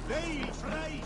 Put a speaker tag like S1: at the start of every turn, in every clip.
S1: Veil frei!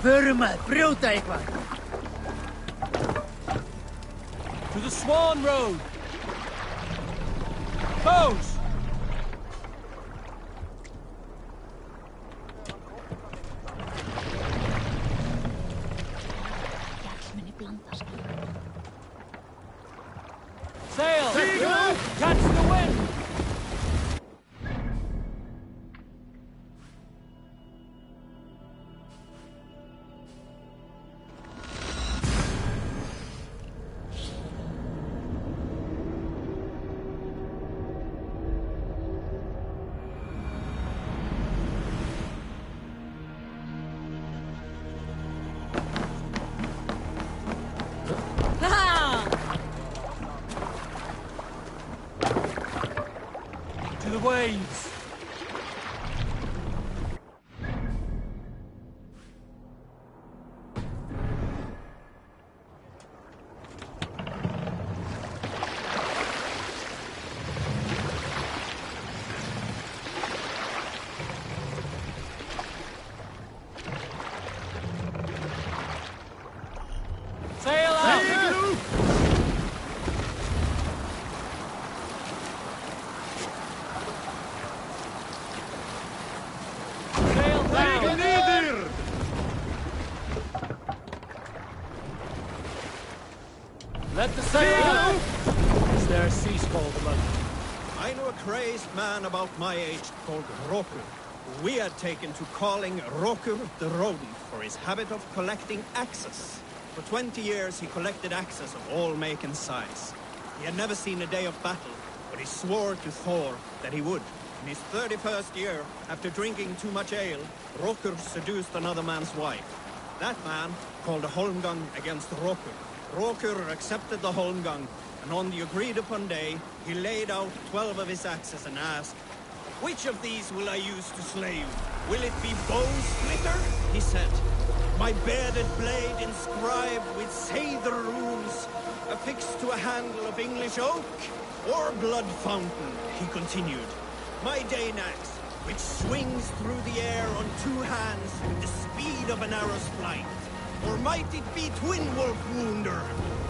S2: Förum að brjóta eitthvað.
S3: To the Swan Road. Close. Sail! Catch the wind! waves. Sail out! Sail down! Let the sail out! Is there a sea scold among you?
S1: I knew a crazed man about my age called Rokur, who we had taken to calling Rokur the Rodent for his habit of collecting axes. For 20 years he collected axes of all make and size. He had never seen a day of battle, but he swore to Thor that he would. In his 31st year, after drinking too much ale, Rokur seduced another man's wife. That man called a holmgang against Rokur. Rokur accepted the holmgang, and on the agreed-upon day, he laid out 12 of his axes and asked, "Which of these will I use to slay you? Will it be bone splitter?" he said. "My bearded blade inscribed with Seidr runes, affixed to a handle of English oak, or blood fountain," he continued. "My Dane axe, which swings through the air on 2 hands with the speed of an arrow's flight. Or might it be twin wolf wounder?"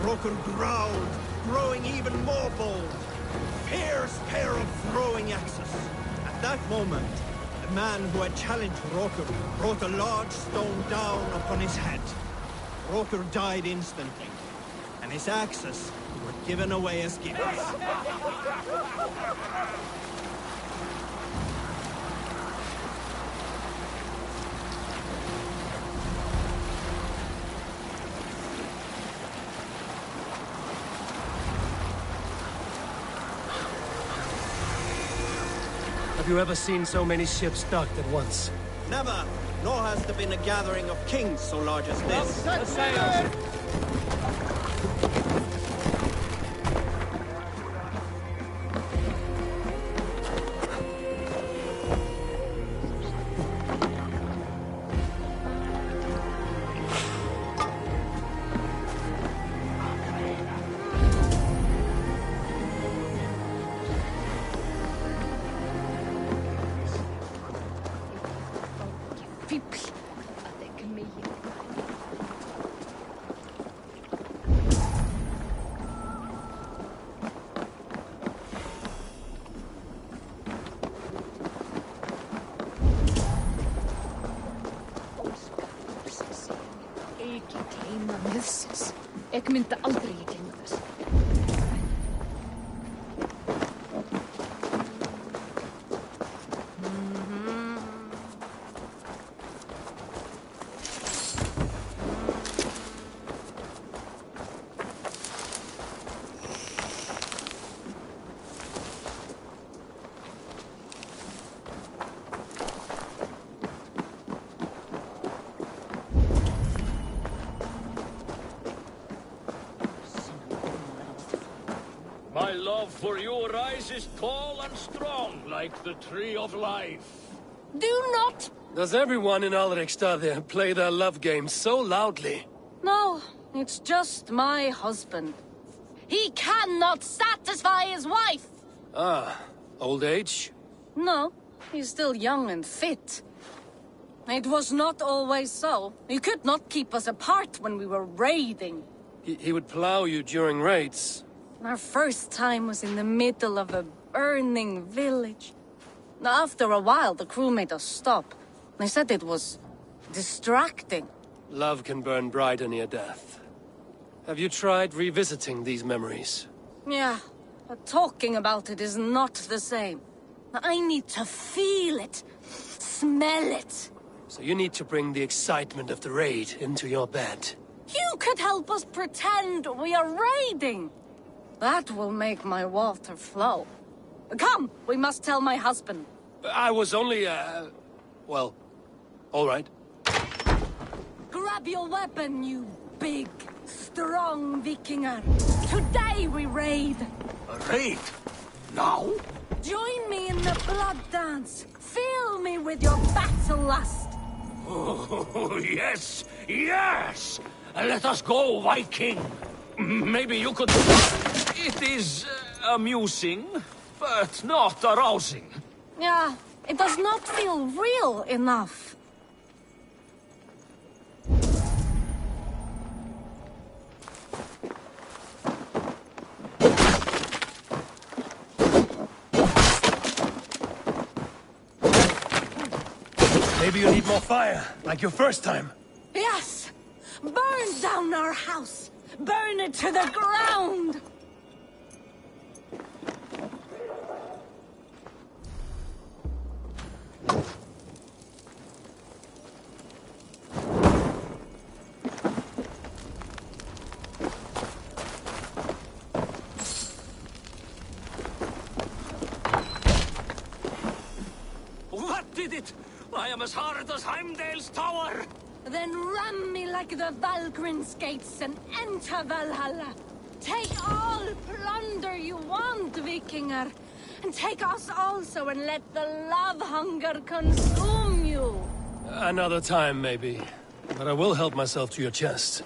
S1: Rokur growled, growing even more bold. Fierce pair of throwing axes. At that moment, the man who had challenged Rokur brought a large stone down upon his head. Rokur died instantly, and his axes were given away as gifts.
S3: Have you ever seen so many ships docked at once?
S1: Never, nor has there been a gathering of kings so large as this.
S3: The sails!
S4: Ik myndi aldrei í gleyma þess.
S5: My love for you rises tall and strong, like the tree of life.
S4: Do not!
S3: Does everyone in Alrekstad play their love game so loudly?
S4: No, it's just my husband. He cannot satisfy his wife!
S3: Ah, old age?
S4: No, he's still young and fit. It was not always so. He could not keep us apart when we were raiding.
S3: He would plow you during raids.
S4: Our first time was in the middle of a burning village. After a while, the crew made us stop. They said it was distracting.
S3: Love can burn brighter near death. Have you tried revisiting these memories?
S4: Yeah, but talking about it is not the same. I need to feel it, smell it.
S3: So you need to bring the excitement of the raid into your bed.
S4: You could help us pretend we are raiding. That will make my water flow. Come, we must tell my husband.
S3: I was only, well, all right.
S4: Grab your weapon, you big, strong Vikinger. Today we raid.
S6: A raid? Now?
S4: Join me in the blood dance. Fill me with your battle lust.
S5: Oh, yes, yes! Let us go, Viking. Maybe you could... It is amusing, but not arousing.
S4: Yeah, it does not feel real enough.
S3: Maybe you need more fire, like your first time.
S4: Yes! Burn down our house! Burn it to the ground!
S5: What did it? I am as hard as Heimdall's tower!
S4: Then ram me like the Valkryn's gates and enter Valhalla. Take all plunder you want, Vikinger. And take us also and let the love hunger consume you.
S3: Another time, maybe. But I will help myself to your chest.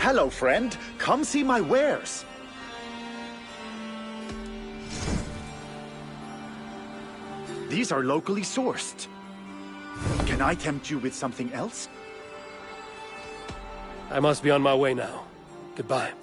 S6: hello, friend. Come see my wares. These are locally sourced. Can I tempt you with something else?
S3: I must be on my way now. Goodbye.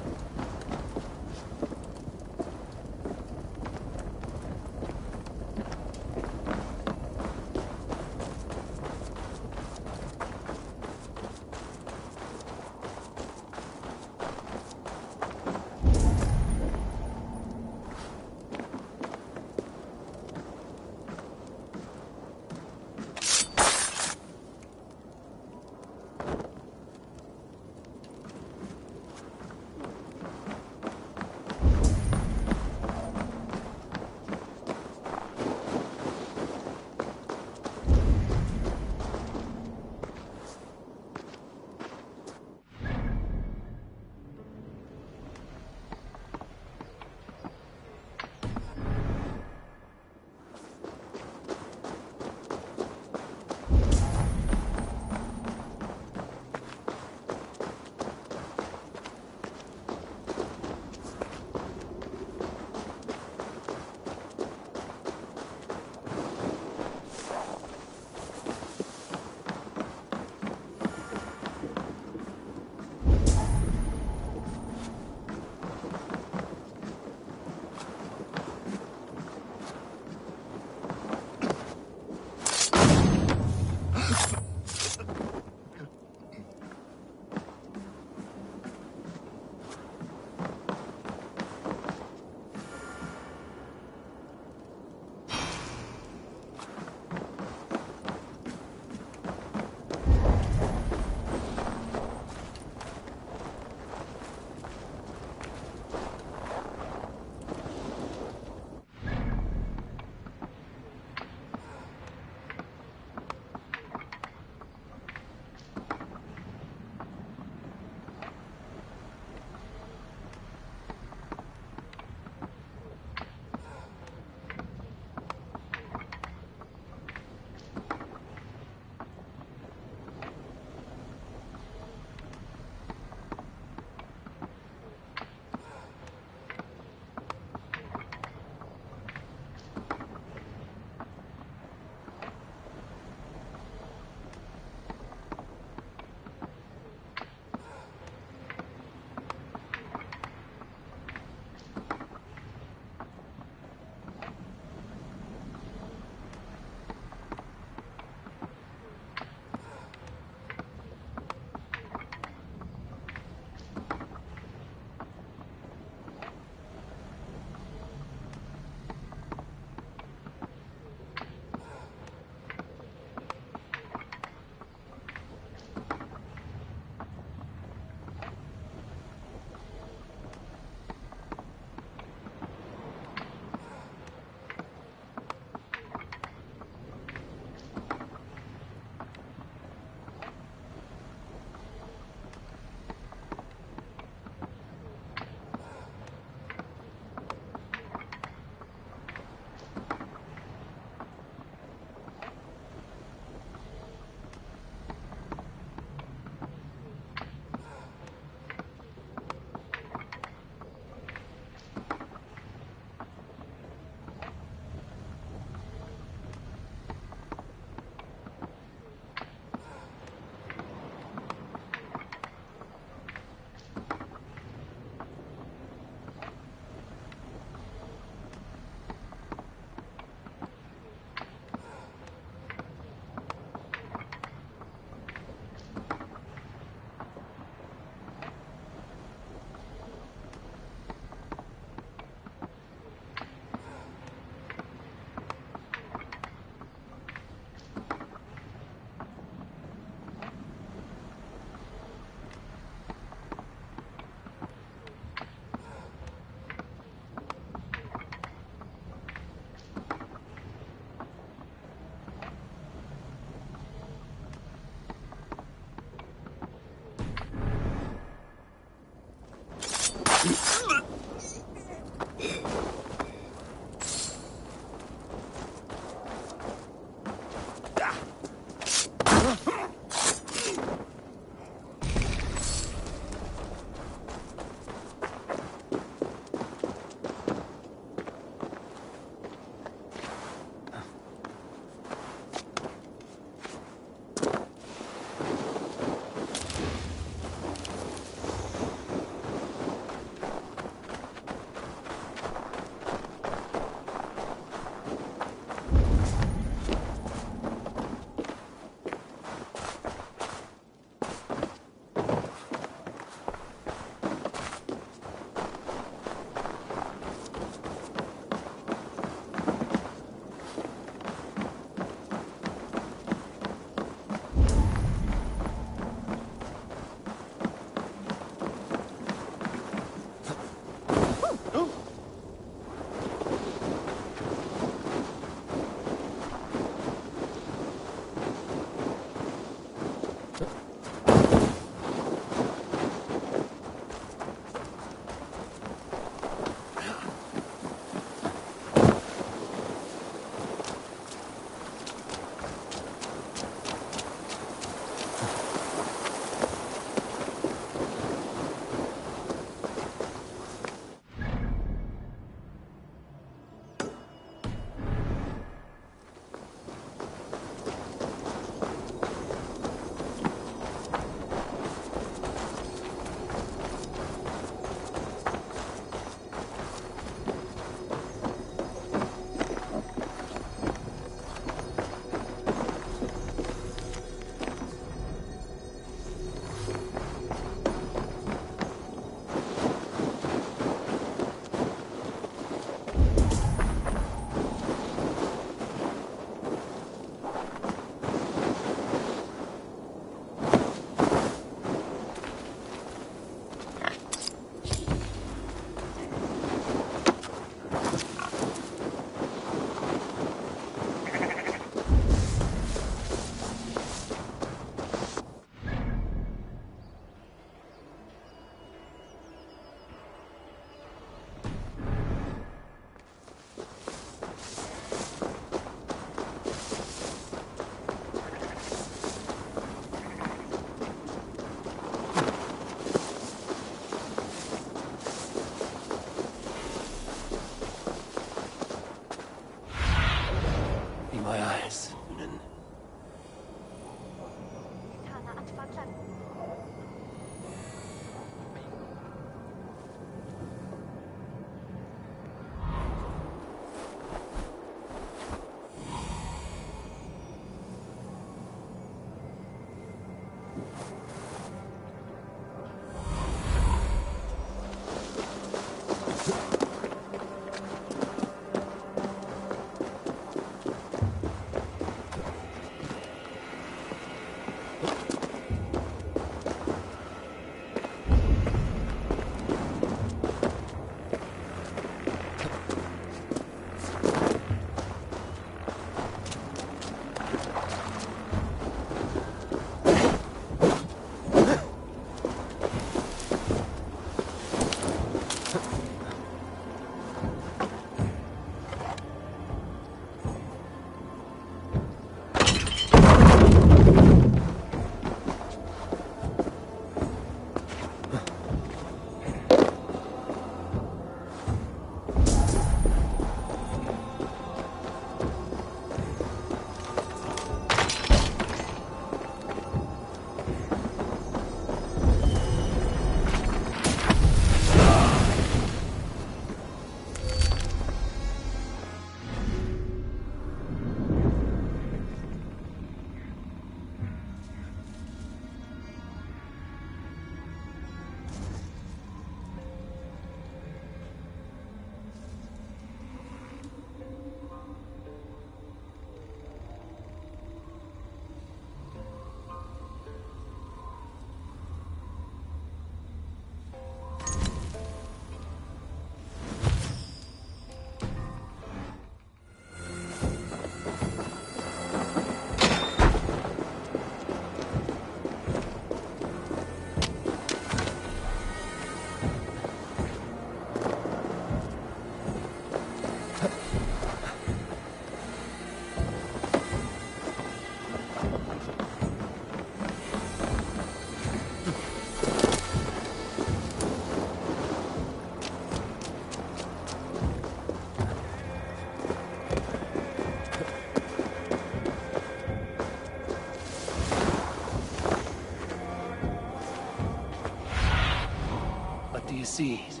S3: you see it.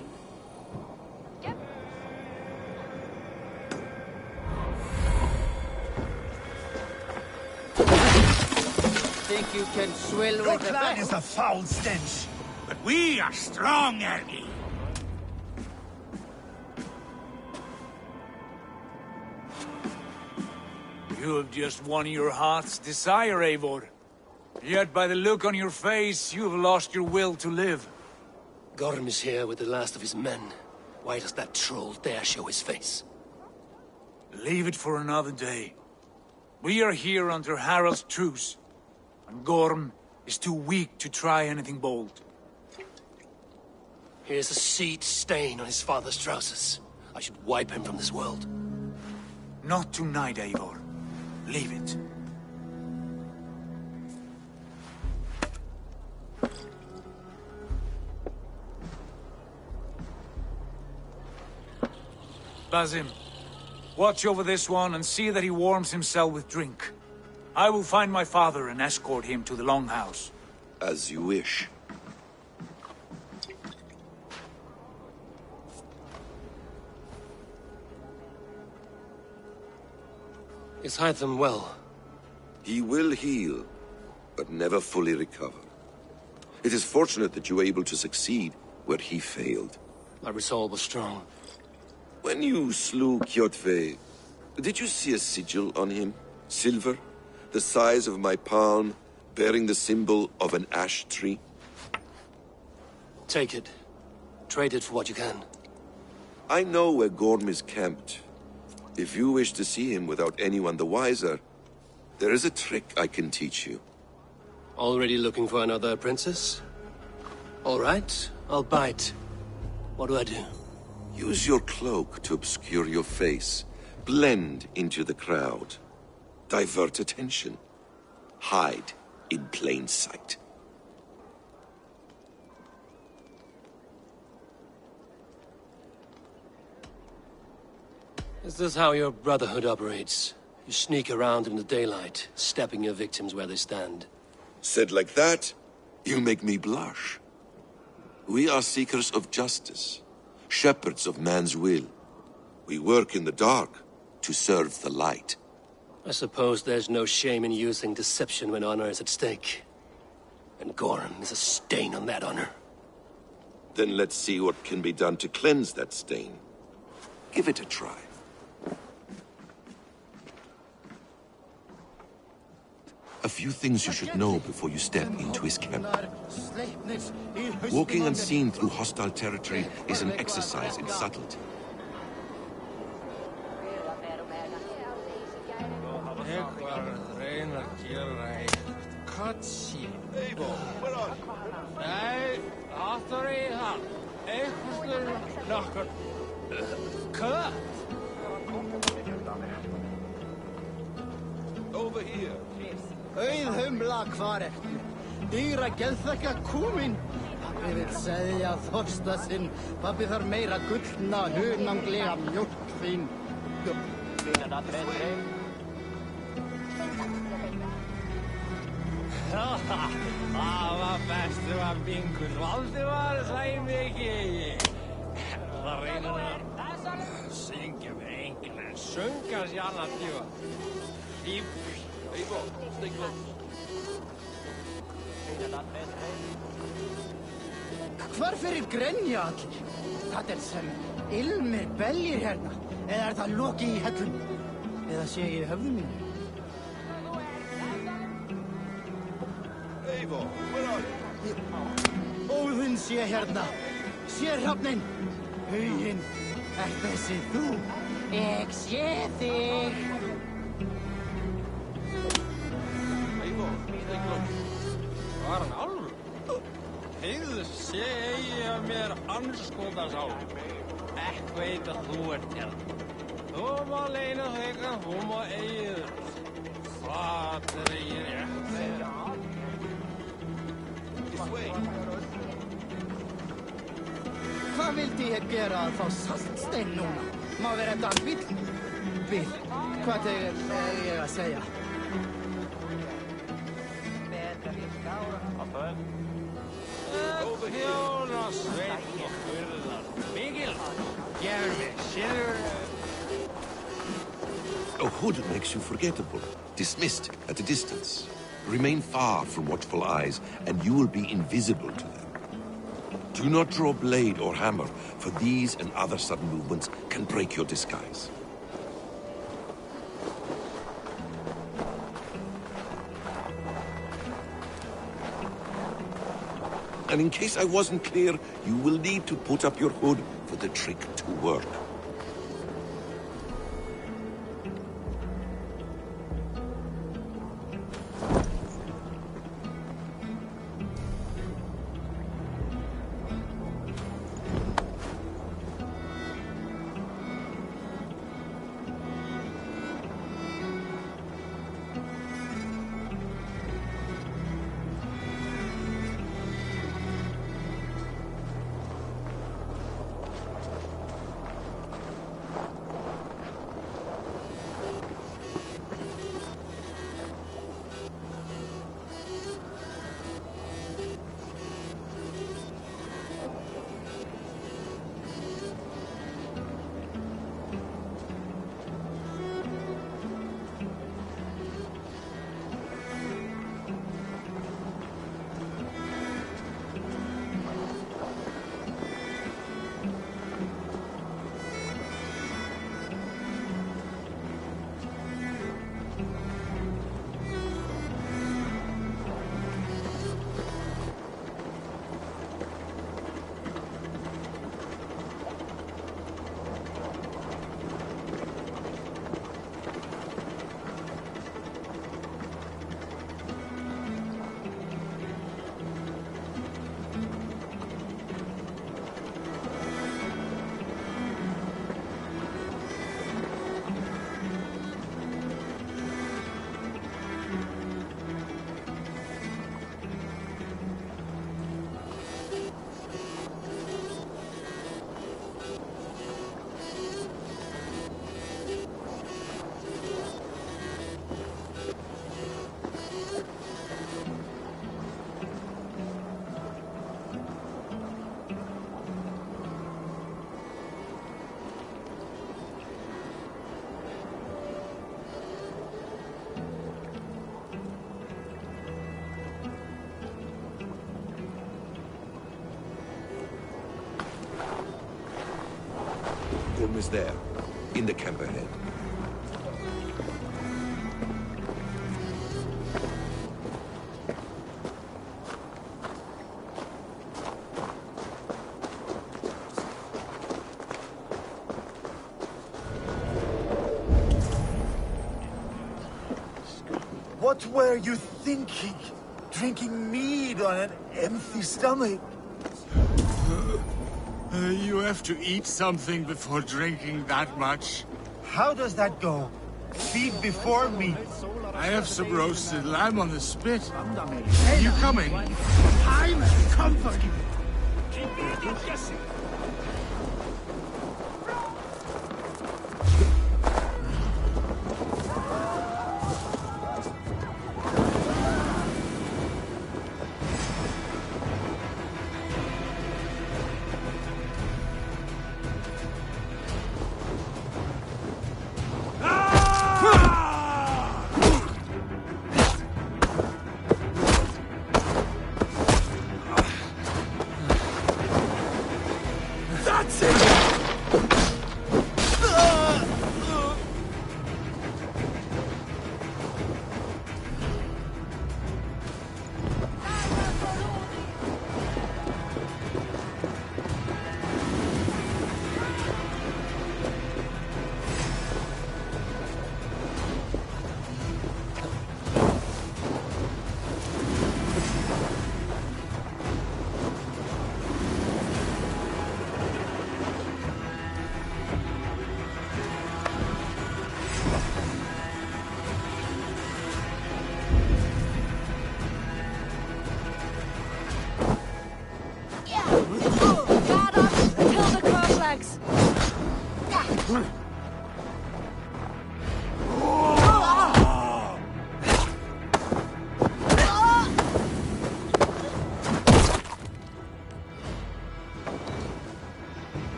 S2: Think you can swill
S7: Your
S2: with the
S7: clan
S2: best?
S7: is a foul stench, but we are strong, Ernie.
S8: You have just won your heart's desire, Eivor. Yet by the look on your face, you have lost your will to live.
S3: Gorm is here with the last of his men. Why does that troll dare show his face?
S8: Leave it for another day. We are here under Harald's truce, and Gorm is too weak to try anything bold.
S3: Here's a seed stain on his father's trousers. I should wipe him from this world.
S8: Not tonight, Eivor. Leave it. Basim, watch over this one and see that he warms himself with drink. I will find my father and escort him to the Longhouse.
S9: As you wish.
S3: Is Hytham well?
S9: He will heal, but never fully recover. It is fortunate that you were able to succeed where he failed.
S3: My resolve was strong.
S9: When you slew Kjotve, did you see a sigil on him? Silver? The size of my palm, bearing the symbol of an ash tree?
S3: Take it. Trade it for what you can.
S9: I know where Gorm is camped. If you wish to see him without anyone the wiser, there is a trick I can teach you.
S3: Already looking for another princess? All right, I'll bite. What do I do?
S9: Use your cloak to obscure your face. Blend into the crowd. Divert attention. Hide in plain sight.
S3: Is this how your brotherhood operates? You sneak around in the daylight, stepping your victims where they stand.
S9: Said like that, you make me blush. We are seekers of justice, shepherds of man's will. We work in the dark to serve the light.
S3: I suppose there's no shame in using deception when honor is at stake. And Gorm is a stain on that honor.
S9: Then let's see what can be done to cleanse that stain. Give it a try. A few things you should know before you step into his camp. Walking unseen through hostile territory is an exercise in subtlety. Over here.
S2: Auðhumla, hvar ertu? Dýra geðþekka kúmin. Pabbi vill segja þorsta sinn. Pabbi þarf meira gullna, hunanglega mjólk þín.
S5: Það var bestu að bingur Valdimar, sæmi ekki. Það reynir að syngja með enginn en sunga sér annar tíma.
S9: Eivor, stay close.
S2: Hvar fyrir grenja allir? Það er sem ilmir beljir hérna. Eða er það loki í hellum? Eða sé ég í höfðum mínu?
S9: Eivor, where are you?
S2: Óðinn sé hérna. Sé hrafnin. Huginn, er þessi þú? Ég sé þig.
S5: Var hann alveg? Heyrðu, sé eigi að mér anskotans á. Ekk veit að þú ert hérna. Þú má leina þig að þú má eigið. Það er ég rétt.
S2: Hvað vildi ég gera að fá saltstein núna? Má vera þetta vill? Hvað er ég að segja?
S5: Jónas Sveinn og
S9: A hood makes you forgettable, dismissed at a distance. Remain far from watchful eyes, and you will be invisible to them. Do not draw blade or hammer, for these and other sudden movements can break your disguise. And in case I wasn't clear, you will need to put up your hood for the trick to work. Gorm is there, in the camp ahead.
S6: What were you thinking? Drinking mead on an empty stomach?
S7: You have to eat something before drinking that much.
S6: How does that go? Feed before meat.
S7: I have some roasted lamb on the spit. Are you coming?
S6: I'm comforting.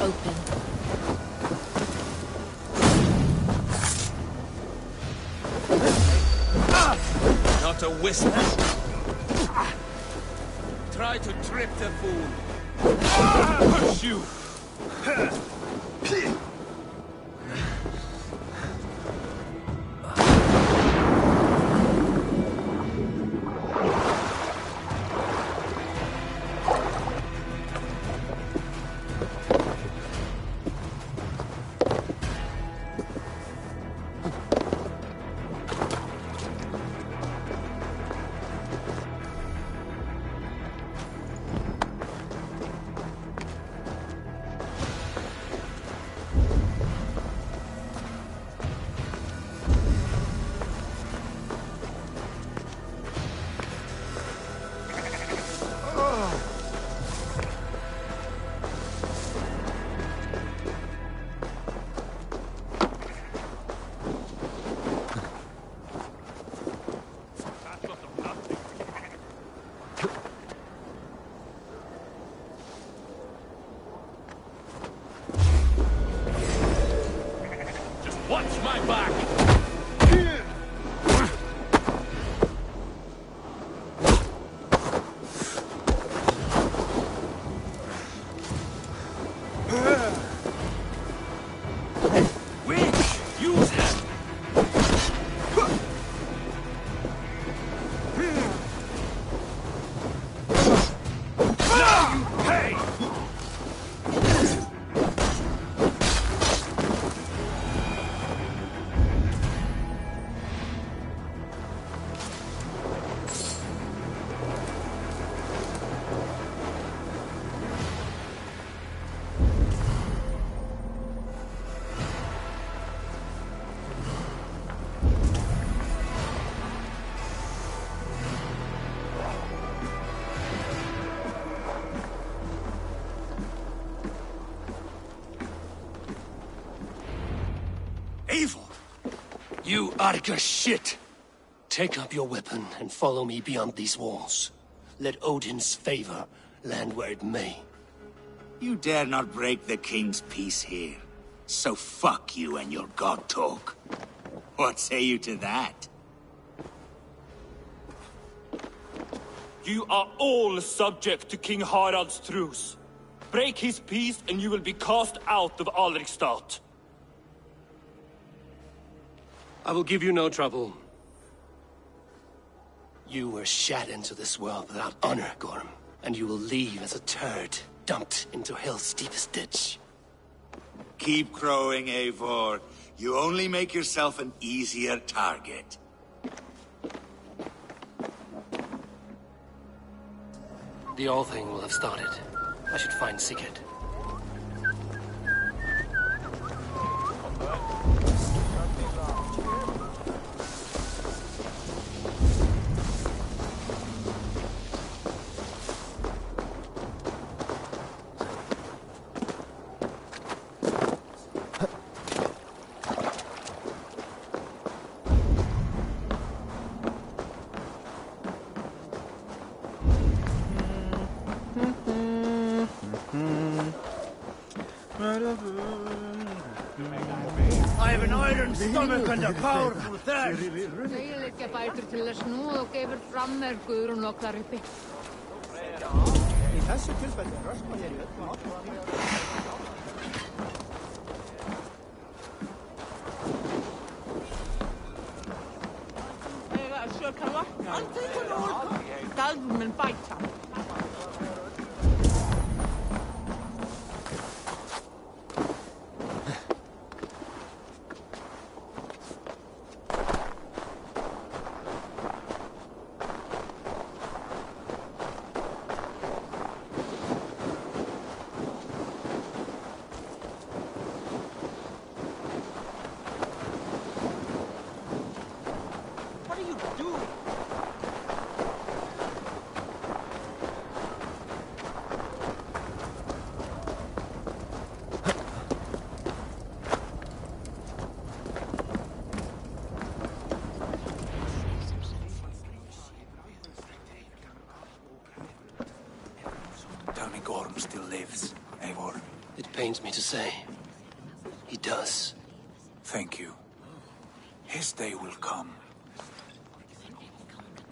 S4: open.
S10: Not a whisper. Try to trip the fool. Push you! Watch my back!
S3: Evil! You Arga shit! Take up your weapon and follow me beyond these walls. Let Odin's favor land where it may.
S11: You dare not break the king's peace here. So fuck you and your god talk. What say you to that?
S10: You are all subject to King Harald's truce. Break his peace and you will be cast out of Alrikstad.
S3: I will give you no trouble. You were shat into this world without honor, Gorm, and you will leave as a turd dumped into hell's deepest ditch.
S11: Keep crowing, Eivor. You only make yourself an easier target.
S3: The All Thing will have started. I should find Sigurd.
S2: I have an iron stomach and a powerful thirst.
S12: Segir ekki bætur til að snúða og gefur fram er Guðrún loklar uppi.
S2: Í þessu tilfelli röskva hér í öllum áttum.
S12: Þegar söka lakna. Galvum en bæta.
S8: Tell me Gorm still lives, Eivor.
S3: It pains me to say, he does.
S8: Thank you. His day will come.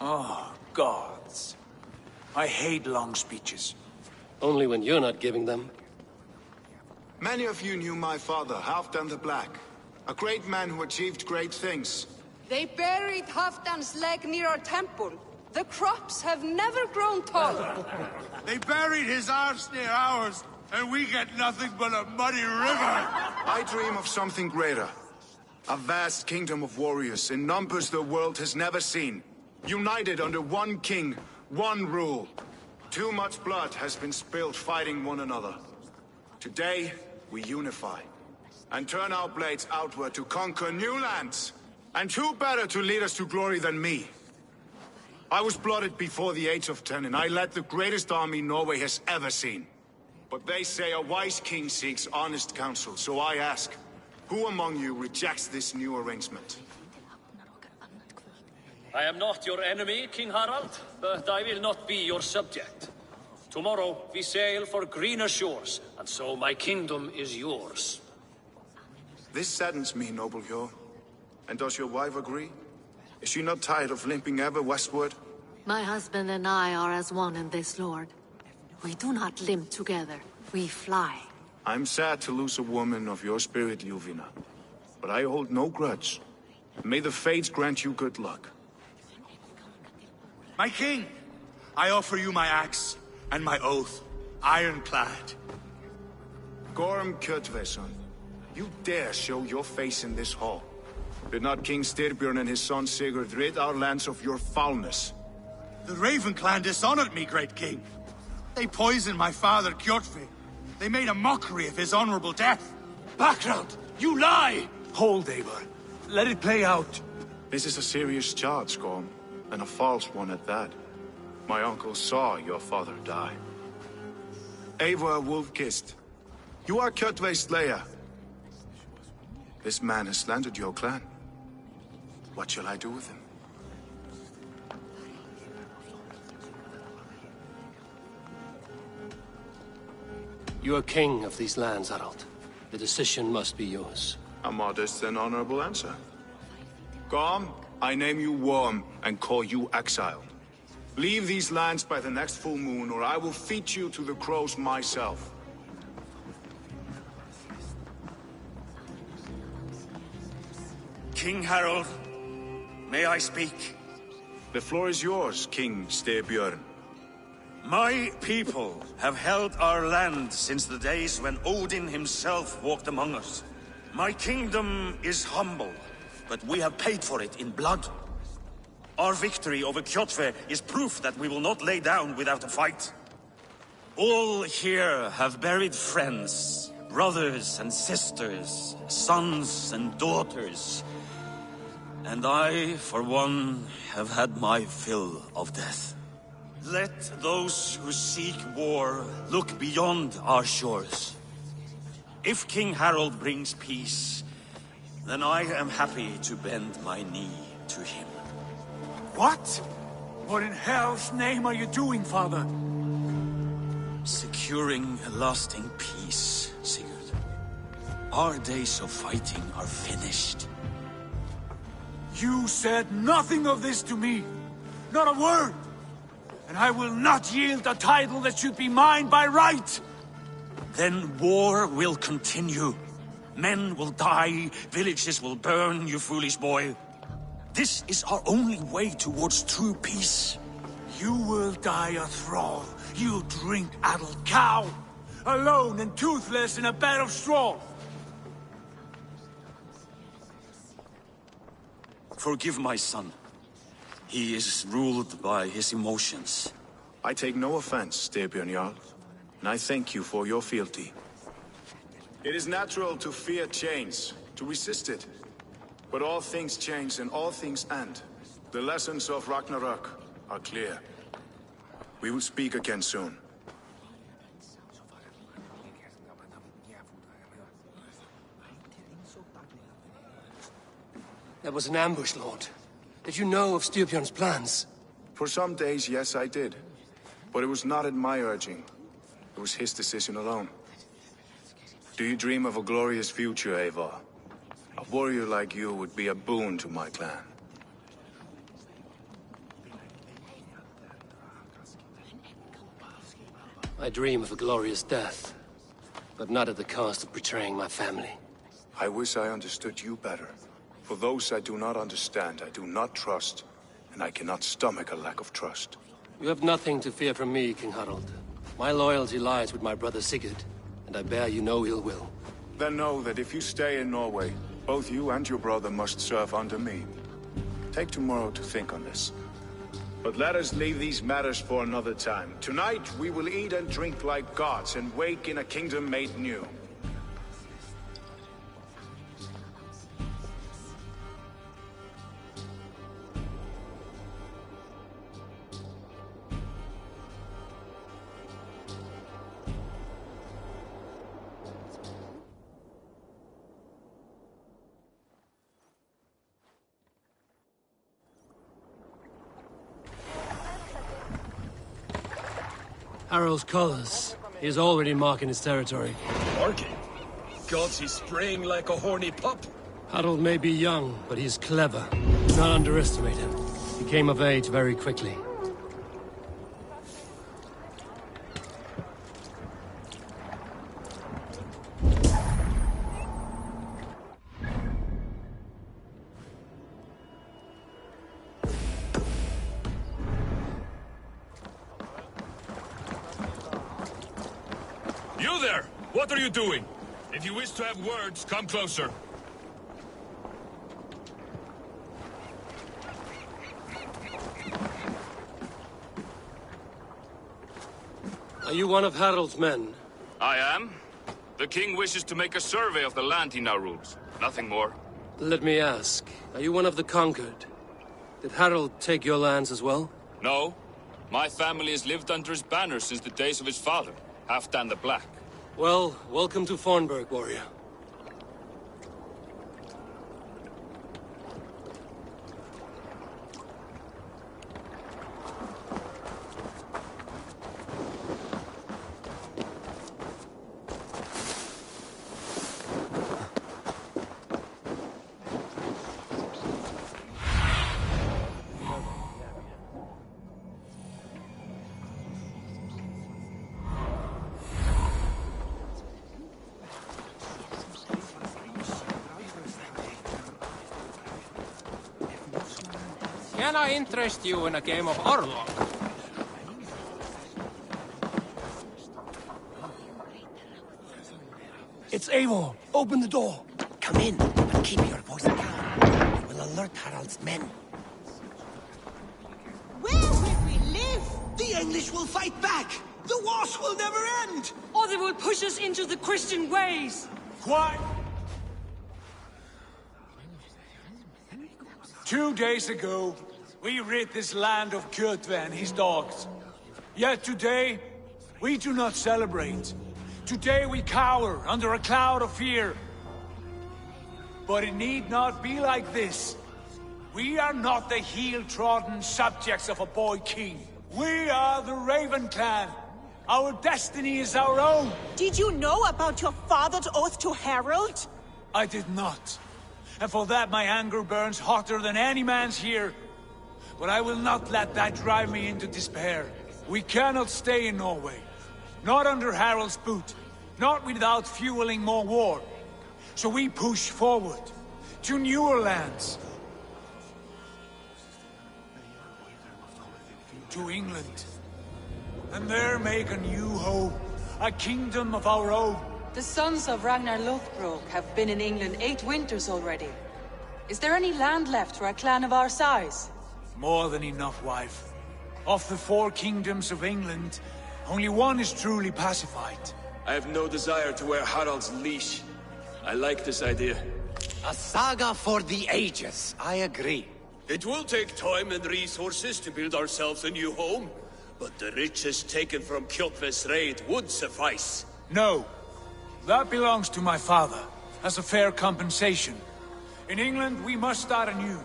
S8: Oh, gods. I hate long speeches.
S3: Only when you're not giving them.
S13: Many of you knew my father, Halfdan the Black. A great man who achieved great things.
S14: They buried Halfdan's leg near our temple. The crops have never grown taller.
S7: They buried his arse near ours, and we get nothing but a muddy river.
S13: I dream of something greater. A vast kingdom of warriors in numbers the world has never seen. United under one king, one rule. Too much blood has been spilled fighting one another. Today, we unify. And turn our blades outward to conquer new lands. And who better to lead us to glory than me? I was blooded before the age of 10, and I led the greatest army Norway has ever seen. But they say a wise king seeks honest counsel, so I ask, who among you rejects this new arrangement?
S10: I am not your enemy, King Harald, but I will not be your subject. Tomorrow we sail for greener shores, and so my kingdom is yours.
S13: This saddens me, noble Hjor. And does your wife agree? Is she not tired of limping ever westward?
S15: My husband and I are as one in this, Lord. We do not limp together. We fly.
S13: I'm sad to lose a woman of your spirit, Ljuvina. But I hold no grudge. May the fates grant you good luck.
S6: My king, I offer you my axe and my oath, ironclad.
S13: Gorm Kjotveson, you dare show your face in this hall. Did not King Styrbjörn and his son Sigurd rid our lands of your foulness?
S6: The Raven clan dishonored me, great king. They poisoned my father, Kjotve. They made a mockery of his honorable death.
S3: Background! You lie!
S8: Hold, Eivor. Let it play out.
S13: This is a serious charge, Gorm, and a false one at that. My uncle saw your father die. Eivor Wolf-Kissed, you are Kjotve's slayer. This man has slandered your clan. What shall I do with him?
S3: You are king of these lands, Harald. The decision must be yours.
S13: A modest and honorable answer. Gorm, I name you Worm and call you exiled. Leave these lands by the next full moon, or I will feed you to the crows myself.
S6: King Harald, may I speak?
S13: The floor is yours, King Styrbjörn.
S16: My people have held our land since the days when Odin himself walked among us. My kingdom is humble, but we have paid for it in blood. Our victory over Kjotve is proof that we will not lay down without a fight. All here have buried friends, brothers and sisters, sons and daughters. And I, for one, have had my fill of death. Let those who seek war look beyond our shores. If King Harald brings peace, then I am happy to bend my knee to him.
S8: What? What in hell's name are you doing, father?
S16: Securing a lasting peace, Sigurd. Our days of fighting are finished.
S8: You said nothing of this to me. Not a word. And I will not yield a title that should be mine by right.
S16: Then war will continue. Men will die, villages will burn, you foolish boy. This is our only way towards true peace.
S8: You will die a thrall, you drink-addled cow. Alone and toothless in a bed of straw.
S16: Forgive my son. He is ruled by his emotions.
S13: I take no offense, Styrbjörn Jarl, and I thank you for your fealty. It is natural to fear change, to resist it. But all things change and all things end. The lessons of Ragnarok are clear. We will speak again soon.
S3: That was an ambush, Lord. Did you know of Styrbjörn's plans?
S13: For some days, yes, I did. But it was not at my urging. It was his decision alone. Do you dream of a glorious future, Eivor? A warrior like you would be a boon to my clan.
S3: I dream of a glorious death, but not at the cost of betraying my family.
S13: I wish I understood you better. For those I do not understand, I do not trust, and I cannot stomach a lack of trust.
S3: You have nothing to fear from me, King Harald. My loyalty lies with my brother Sigurd, and I bear you no ill will.
S13: Then know that if you stay in Norway, both you and your brother must serve under me. Take tomorrow to think on this. But let us leave these matters for another time. Tonight, we will eat and drink like gods and wake in a kingdom made new.
S3: Harald's colors. He is already marking his territory.
S17: Marking? Gods, he's spraying like a horny pup.
S3: Harald may be young, but he's clever. Do not underestimate him. He came of age very quickly.
S17: You there! What are you doing? If you wish to have words, come closer.
S3: Are you one of Harald's men?
S17: I am. The king wishes to make a survey of the land he now rules. Nothing more.
S3: Let me ask, are you one of the conquered? Did Harald take your lands as well?
S17: No. My family has lived under his banner since the days of his father, Halfdan the Black.
S3: Well, welcome to Fornburg, warrior.
S5: Can I interest you in a game of Orlog?
S3: It's Eivor. Open the door.
S18: Come in, but keep your voice down. We'll alert Harald's men.
S19: Where will we live?
S18: The English will fight back! The wars will never end!
S20: Or they will push us into the Christian ways!
S8: Quiet! 2 days ago, we rid this land of Kjotve and his dogs. Yet today, we do not celebrate. Today we cower under a cloud of fear. But it need not be like this. We are not the heel-trodden subjects of a boy king. We are the Raven clan. Our destiny is our own.
S19: Did you know about your father's oath to Harald?
S8: I did not. And for that my anger burns hotter than any man's here. But I will not let that drive me into despair. We cannot stay in Norway. Not under Harald's boot. Not without fueling more war. So we push forward. To newer lands. To England. And there make a new home. A kingdom of our own.
S20: The sons of Ragnar Lothbrok have been in England 8 winters already. Is there any land left for a clan of our size?
S8: More than enough, wife. Of the 4 kingdoms of England, only one is truly pacified.
S17: I have no desire to wear Harald's leash. I like this idea.
S18: A saga for the ages, I agree.
S3: It will take time and resources to build ourselves a new home, but the riches taken from Kjotve's raid would suffice.
S8: No. That belongs to my father, as a fair compensation. In England, we must start anew.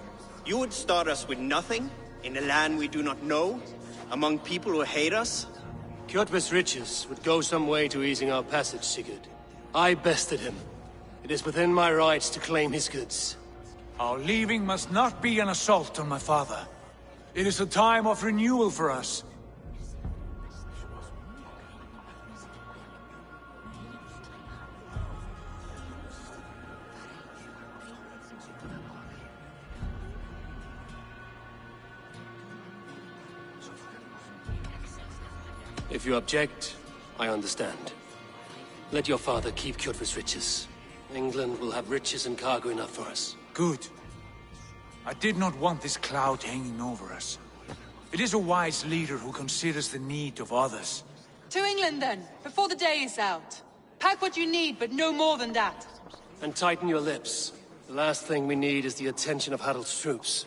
S1: You would start us with nothing? In a land we do not know? Among people who hate us?
S3: Kjotve's riches would go some way to easing our passage, Sigurd. I bested him. It is within my rights to claim his goods.
S8: Our leaving must not be an assault on my father. It is a time of renewal for us.
S3: If you object, I understand. Let your father keep Kjotve's riches. England will have riches and cargo enough for us.
S8: Good. I did not want this cloud hanging over us. It is a wise leader who considers the need of others.
S20: To England, then, before the day is out. Pack what you need, but no more than that.
S3: And tighten your lips. The last thing we need is the attention of Harald's troops.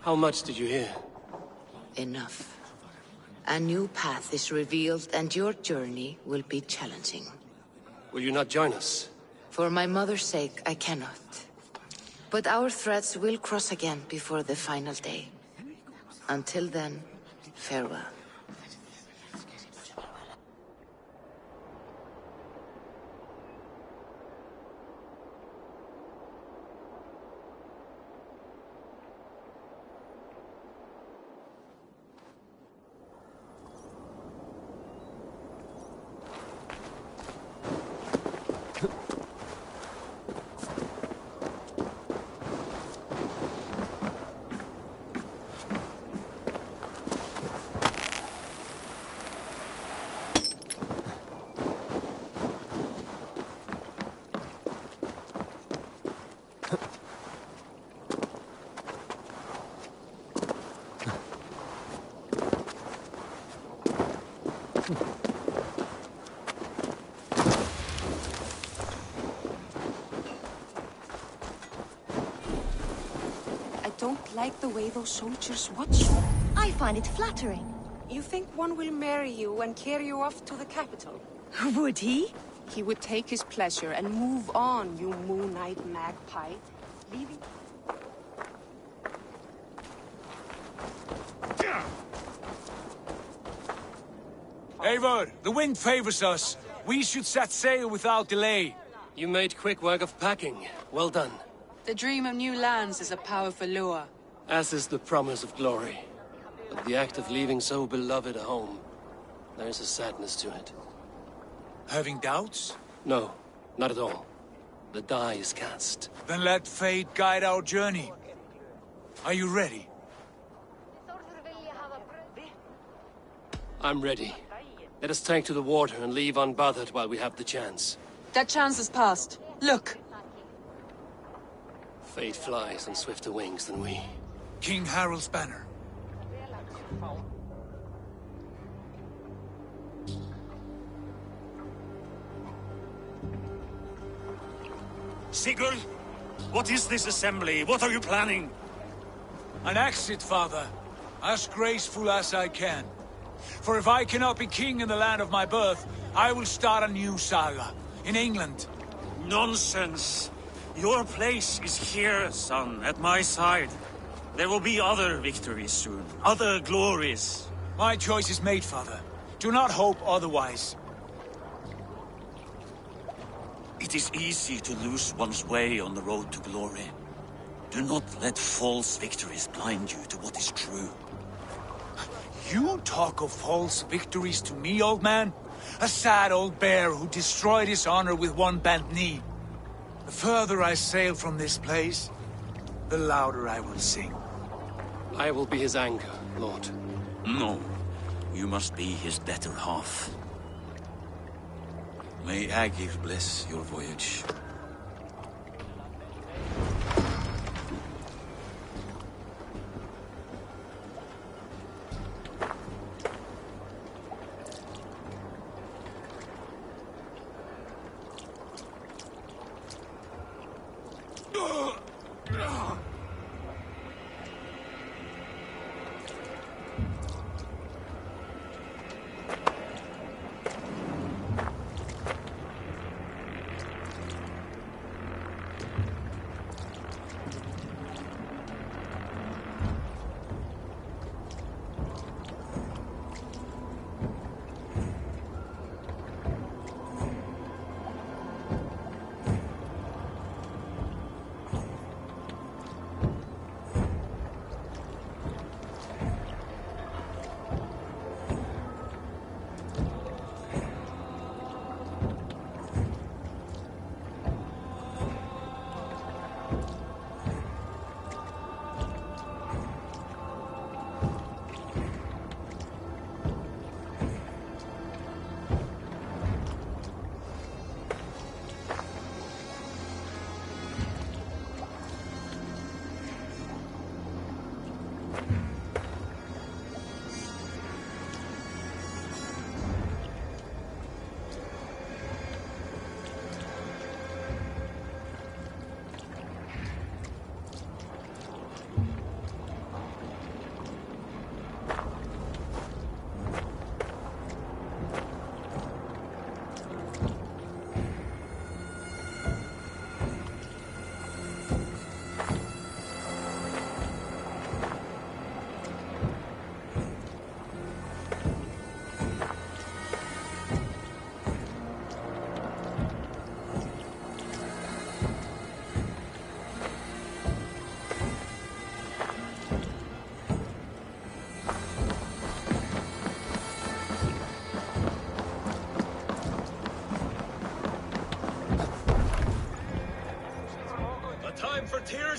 S3: How much did you hear?
S21: Enough. A new path is revealed and your journey will be challenging.
S3: Will you not join us?
S21: For my mother's sake, I cannot. But our threads will cross again before the final day. Until then, farewell.
S14: I don't like the way those soldiers watch you.
S22: I find it flattering.
S14: You think one will marry you and carry you off to the capital?
S22: Would he?
S14: He would take his pleasure and move on, you moon-eyed magpie. Leaving...
S8: Eivor, the wind favors us. We should set sail without delay.
S3: You made quick work of packing. Well done.
S20: The dream of new lands is a powerful lure.
S3: As is the promise of glory. But the act of leaving so beloved a home, there is a sadness to it.
S8: Having doubts?
S3: No, not at all. The die is cast.
S8: Then let fate guide our journey. Are you ready?
S3: I'm ready. Let us take to the water and leave unbothered while we have the chance.
S20: That chance is past. Look!
S3: Fate flies on swifter wings than we.
S8: King Harald's banner.
S16: Sigurd, what is this assembly? What are you planning?
S8: An exit, father. As graceful as I can. For if I cannot be king in the land of my birth, I will start a new saga. In England.
S16: Nonsense. Your place is here, son, at my side. There will be other victories soon. Other glories.
S8: My choice is made, father. Do not hope otherwise.
S16: It is easy to lose one's way on the road to glory. Do not let false victories blind you to what is true.
S8: You talk of false victories to me, old man? A sad old bear who destroyed his honor with one bent knee. The further I sail from this place, the louder I will sing.
S3: I will be his anchor, Lord.
S16: No. You must be his better half. May Agir bless your voyage.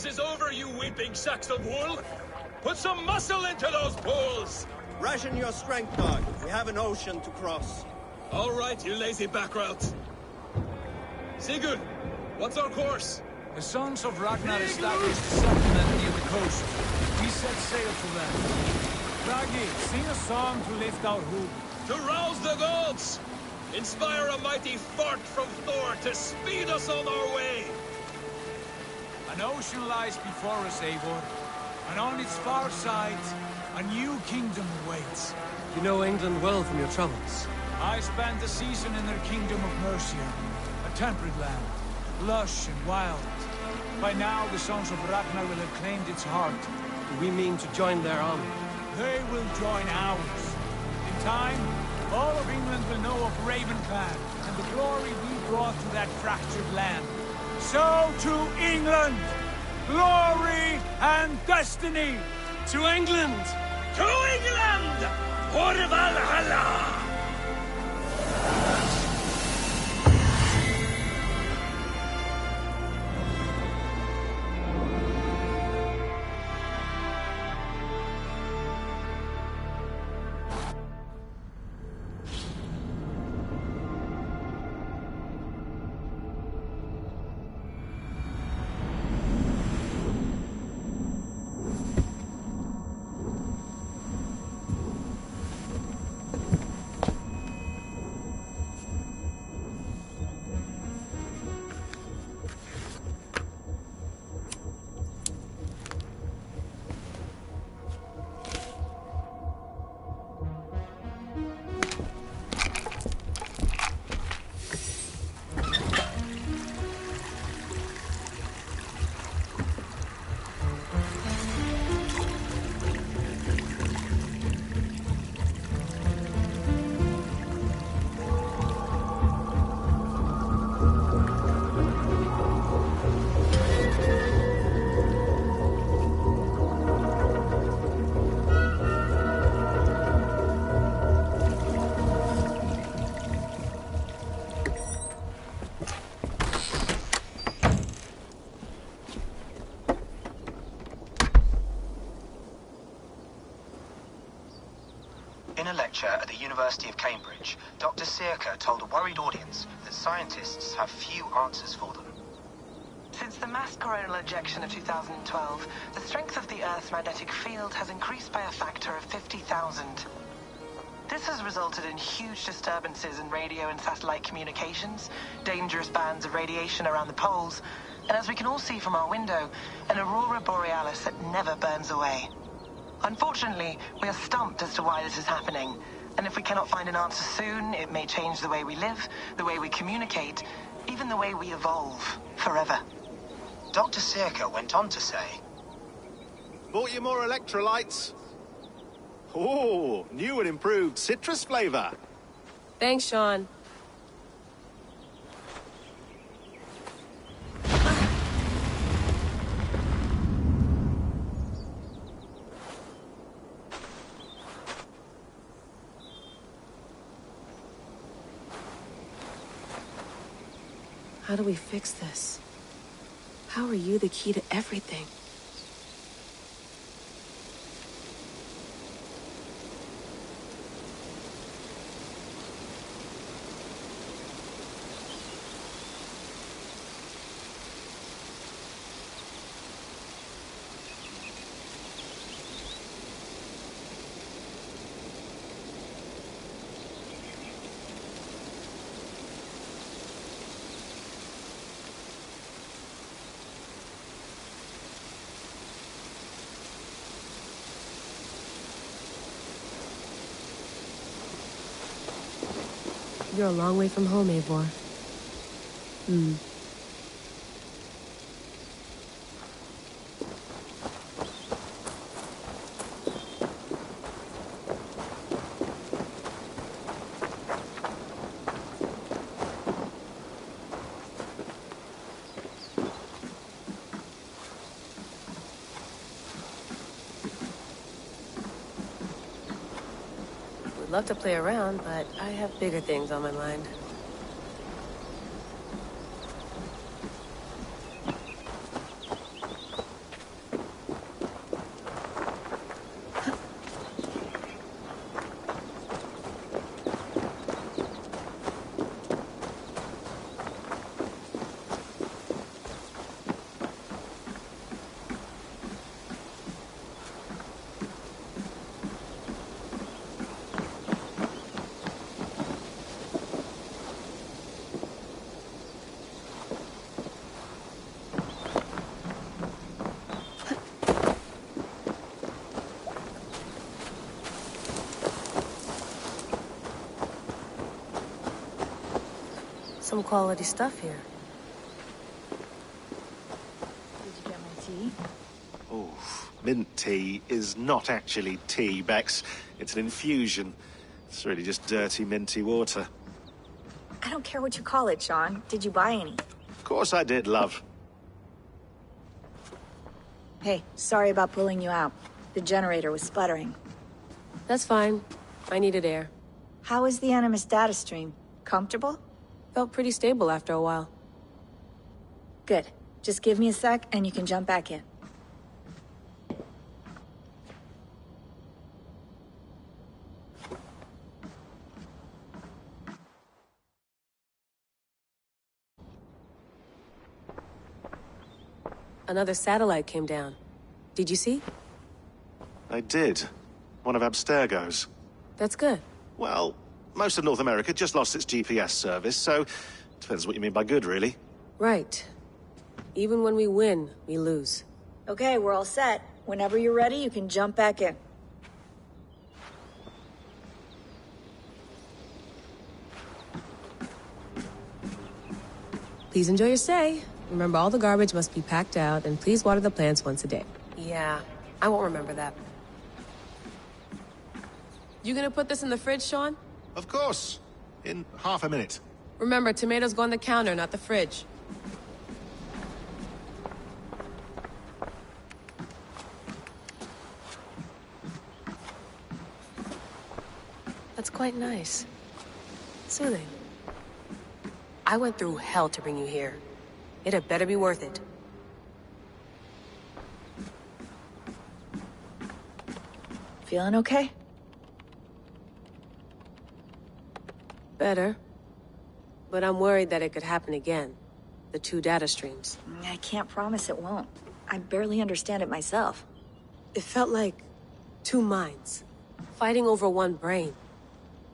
S4: is over, you weeping sacks of wool! Put some muscle into those bulls!
S1: Ration your strength, dog. We have an ocean to cross.
S4: All right, you lazy backroutes. Sigurd, what's our course?
S8: The sons of Ragnar established a settlement near the coast. We set sail for them. Raggi, sing a song to lift our hoop.
S4: To rouse the gods! Inspire a mighty fart from Thor to speed us on our way!
S8: An ocean lies before us, Eivor. And on its far side, a new kingdom awaits.
S3: You know England well from your travels.
S8: I spent a season in their kingdom of Mercia, a temperate land, lush and wild. By now, the sons of Ragnar will have claimed its heart.
S3: We mean to join their army.
S8: They will join ours. In time, all of England will know of Raven Clan and the glory we brought to that fractured land. So to England! Glory and destiny!
S3: To England!
S4: To England! For Valhalla!
S9: In a lecture at the University of Cambridge, Dr. Sirka told a worried audience that scientists have few answers for them.
S23: Since the mass coronal ejection of 2012, the strength of the Earth's magnetic field has increased by a factor of 50,000. This has resulted in huge disturbances in radio and satellite communications, dangerous bands of radiation around the poles, and as we can all see from our window, an aurora borealis that never burns away. Unfortunately, we are stumped as to why this is happening, and if we cannot find an answer soon, it may change the way we live, the way we communicate, even the way we evolve, forever.
S9: Dr. Sirka went on to say,
S24: Bought you more electrolytes? Oh, new and improved citrus flavor.
S25: Thanks, Sean. How do we fix this? How are you the key to everything? You're a long way from home, Eivor. Would love to play around, but I have bigger things on my mind. Some quality stuff here.
S2: Did you get my tea?
S24: Oh, mint tea is not actually tea, Bex. It's an infusion. It's really just dirty, minty water.
S2: I don't care what you call it, Sean. Did you buy any?
S24: Of course I did, love.
S2: Hey, sorry about pulling you out. The generator was sputtering.
S25: That's fine. I needed air.
S2: How is the Animus data stream? Comfortable?
S25: Felt pretty stable after a while.
S2: Good. Just give me a sec and you can jump back in.
S25: Another satellite came down. Did you see?
S24: I did. One of Abstergo's.
S25: That's good.
S24: Well, most of North America just lost its GPS service, so depends what you mean by good, really.
S25: Right. Even when we win, we lose.
S2: Okay, we're all set. Whenever you're ready, you can jump back in.
S25: Please enjoy your stay. Remember, all the garbage must be packed out, and please water the plants once a day. Yeah, I won't remember that. You gonna put this in the fridge, Sean?
S24: Of course. In half a minute.
S25: Remember, tomatoes go on the counter, not the fridge. That's quite nice. Soothing. I went through hell to bring you here. It had better be worth it.
S2: Feeling okay?
S25: Better. But I'm worried that it could happen again. The two data streams.
S2: I can't promise it won't. I barely understand it myself.
S25: It felt like two minds, fighting over one brain.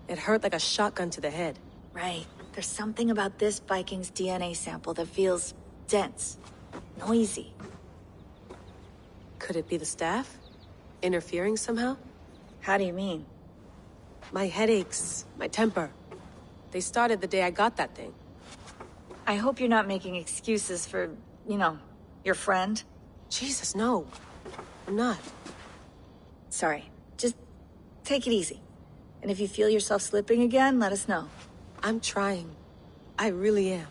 S25: It hurt like a shotgun to the head.
S2: Right. There's something about this Viking's DNA sample that feels dense, noisy.
S25: Could it be the staff? Interfering somehow?
S2: How do you mean?
S25: My headaches, my temper. They started the day I got that thing.
S2: I hope you're not making excuses for, you know, your friend.
S25: Jesus, no. I'm not.
S2: Sorry. Just take it easy. And if you feel yourself slipping again, let us know.
S25: I'm trying. I really am.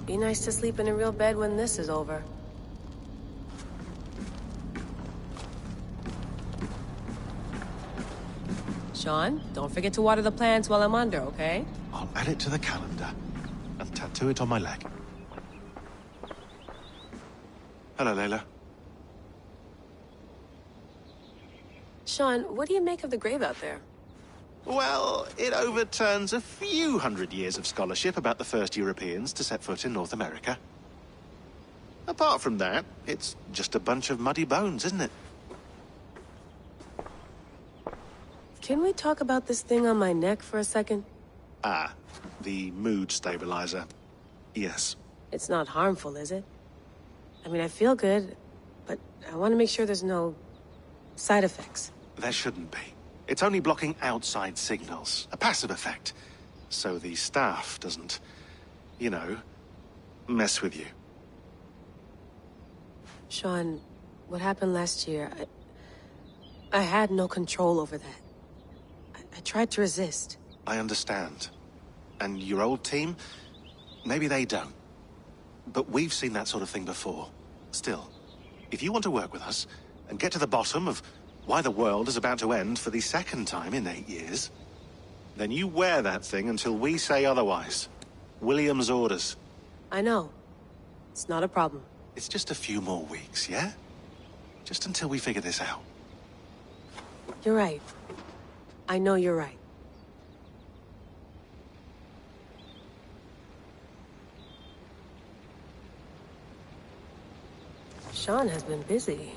S25: Be nice to sleep in a real bed when this is over. Sean, don't forget to water the plants while I'm under, okay?
S24: I'll add it to the calendar and tattoo it on my leg. Hello, Layla.
S25: Sean, what do you make of the grave out there?
S24: Well, it overturns a few hundred years of scholarship about the first Europeans to set foot in North America. Apart from that, it's just a bunch of muddy bones, isn't it?
S25: Can we talk about this thing on my neck for a second?
S24: Ah, the mood stabilizer. Yes.
S25: It's not harmful, is it? I mean, I feel good, but I want to make sure there's no side effects.
S24: There shouldn't be. It's only blocking outside signals, a passive effect. So the staff doesn't, you know, mess with you.
S25: Sean, what happened last year, I had no control over that. I tried to resist.
S24: I understand. And your old team, maybe they don't. But we've seen that sort of thing before. Still, if you want to work with us and get to the bottom of why the world is about to end for the second time in 8 years, then you wear that thing until we say otherwise. William's orders.
S25: I know. It's not a problem.
S24: It's just a few more weeks, yeah? Just until we figure this out.
S25: You're right. I know you're right. Sean has been busy.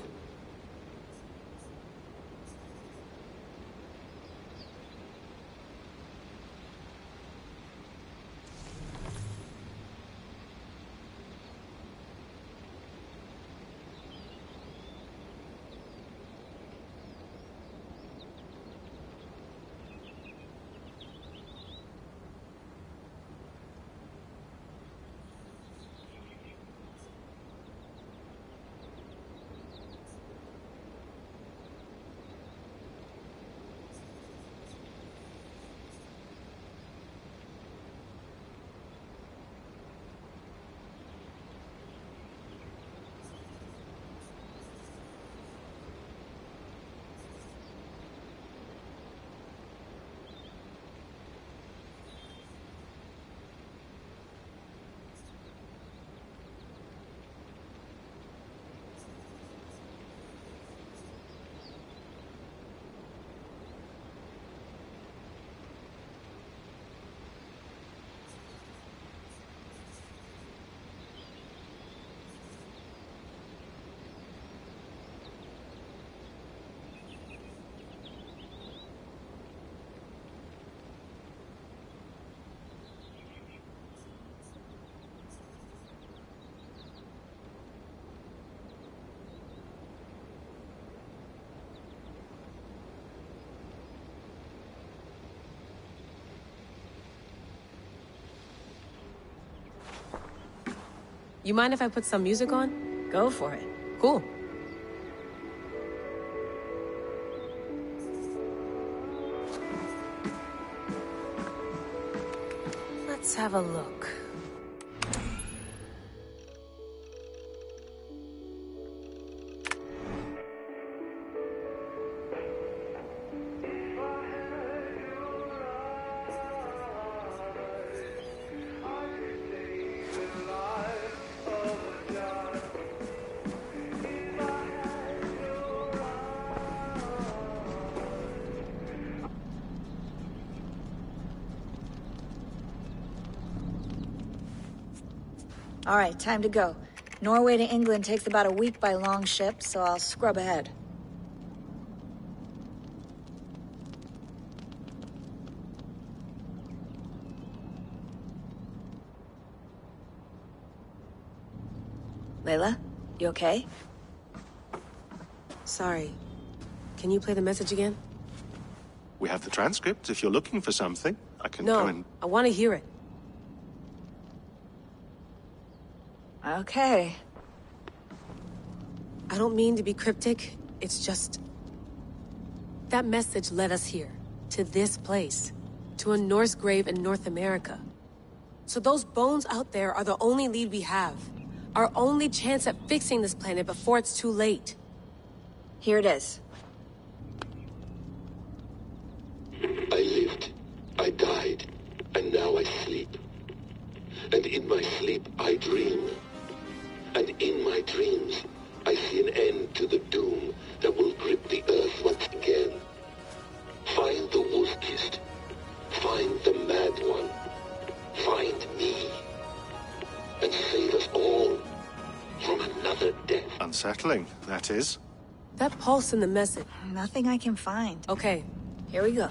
S25: You mind if I put some music on?
S2: Go for it.
S25: Cool. Let's have a look.
S2: All right, time to go. Norway to England takes about a week by long ship, so I'll scrub ahead. Layla, you okay?
S25: Sorry. Can you play the message again?
S24: We have the transcript. If you're looking for something, I can
S25: No,
S24: go and...
S25: I want to hear it.
S2: Okay.
S25: I don't mean to be cryptic. It's just... that message led us here. To this place. To a Norse grave in North America. So those bones out there are the only lead we have. Our only chance at fixing this planet before it's too late.
S2: Here it is.
S7: I lived, I died, and now I sleep. And in my sleep I dream. And in my dreams I see an end to the doom that will grip the earth once again. Find the wolf-kissed. Find the mad one. Find me. And save us all from another death.
S24: Unsettling, that is.
S25: That pulse in the message.
S2: Nothing I can find.
S25: Okay.
S2: Here we go.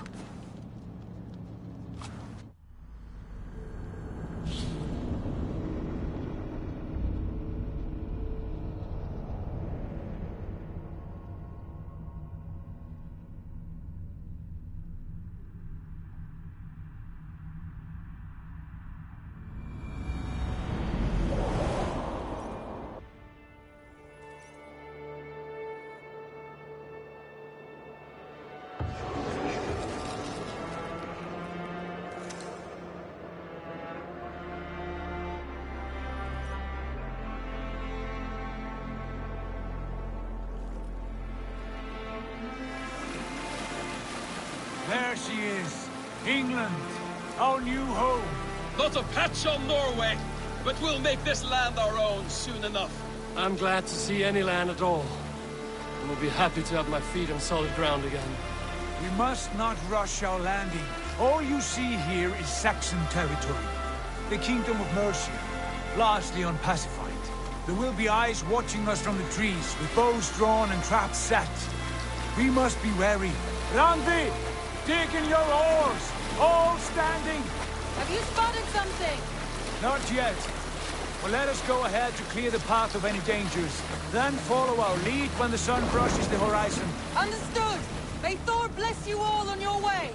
S8: There she is. England. Our new home.
S4: Not a patch on Norway, but we'll make this land our own soon enough.
S3: I'm glad to see any land at all. And will be happy to have my feet on solid ground again.
S8: We must not rush our landing. All you see here is Saxon territory. The Kingdom of Mercia, largely unpacified. There will be eyes watching us from the trees, with bows drawn and traps set. We must be wary. Randi! Dig in your oars! All standing!
S14: Have you spotted something?
S8: Not yet. Well, let us go ahead to clear the path of any dangers. Then follow our lead when the sun brushes the horizon.
S14: Understood! May Thor bless you all on your way!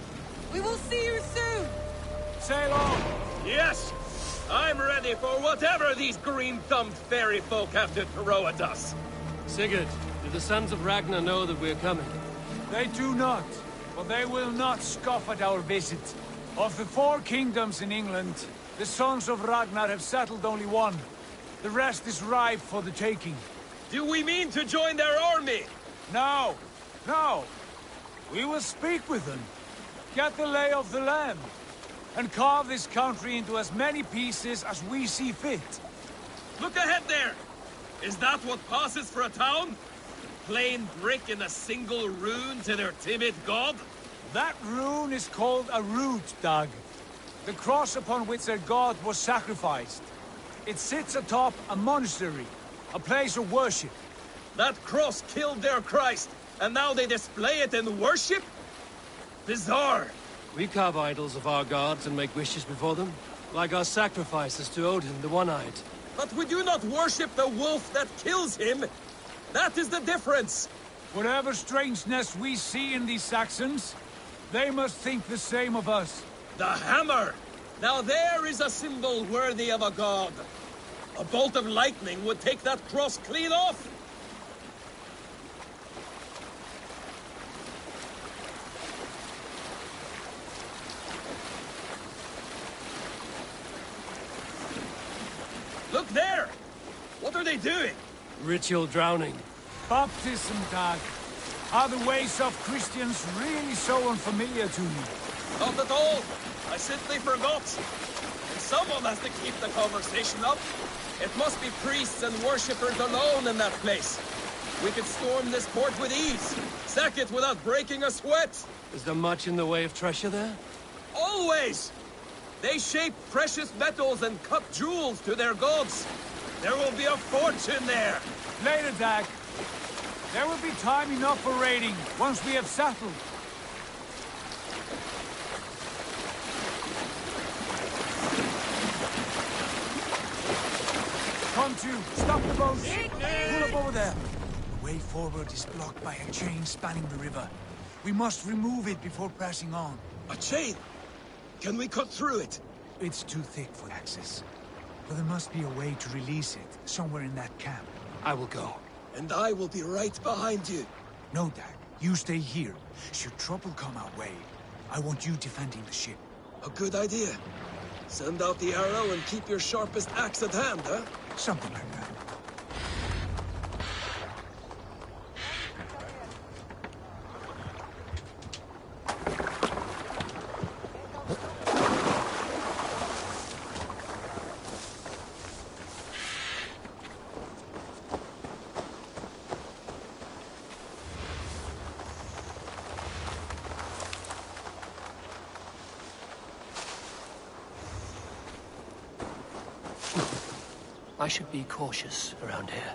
S14: We will see you soon!
S8: Sail on!
S4: Yes! I'm ready for whatever these green-thumbed fairy folk have to throw at us.
S3: Sigurd, do the sons of Ragnar know that we're coming?
S8: They do not, but they will not scoff at our visit. Of the 4 kingdoms in England, the sons of Ragnar have settled only one. The rest is ripe for the taking.
S4: Do we mean to join their army?
S8: No, no. We will speak with them, get the lay of the land, and carve this country into as many pieces as we see fit.
S4: Look ahead there! Is that what passes for a town? Plain brick and a single rune to their timid god?
S8: That rune is called a root, Doug. The cross upon which their god was sacrificed. It sits atop a monastery, a place of worship.
S4: That cross killed their Christ, and now they display it in worship? Bizarre.
S3: We carve idols of our gods and make wishes before them, like our sacrifices to Odin, the One-Eyed.
S4: But we do not worship the wolf that kills him. That is the difference.
S8: Whatever strangeness we see in these Saxons, they must think the same of us.
S4: The hammer! Now there is a symbol worthy of a god. A bolt of lightning would take that cross clean off! Look there! What are they doing?
S3: Ritual drowning.
S8: Baptism, Dag. Are the ways of Christians really so unfamiliar to you?
S4: Not at all. I simply forgot. And someone has to keep the conversation up. It must be priests and worshippers alone in that place. We could storm this port with ease. Sack it without breaking a sweat.
S3: Is there much in the way of treasure there?
S4: Always! They shape precious metals and cut jewels to their gods. There will be a fortune there.
S8: Later, Dag. There will be time enough for raiding, once we have settled. Come to, stop the boat! Pull up over there! The way forward is blocked by a chain spanning the river. We must remove it before pressing on.
S4: A chain? Can we cut through it?
S8: It's too thick for access. But there must be a way to release it, somewhere in that camp.
S3: I will go.
S4: And I will be right behind you.
S8: No, Dag. You stay here. Should trouble come our way, I want you defending the ship.
S4: A good idea. Send out the arrow and keep your sharpest axe at hand, huh?
S8: Something like that.
S3: I should be cautious around here.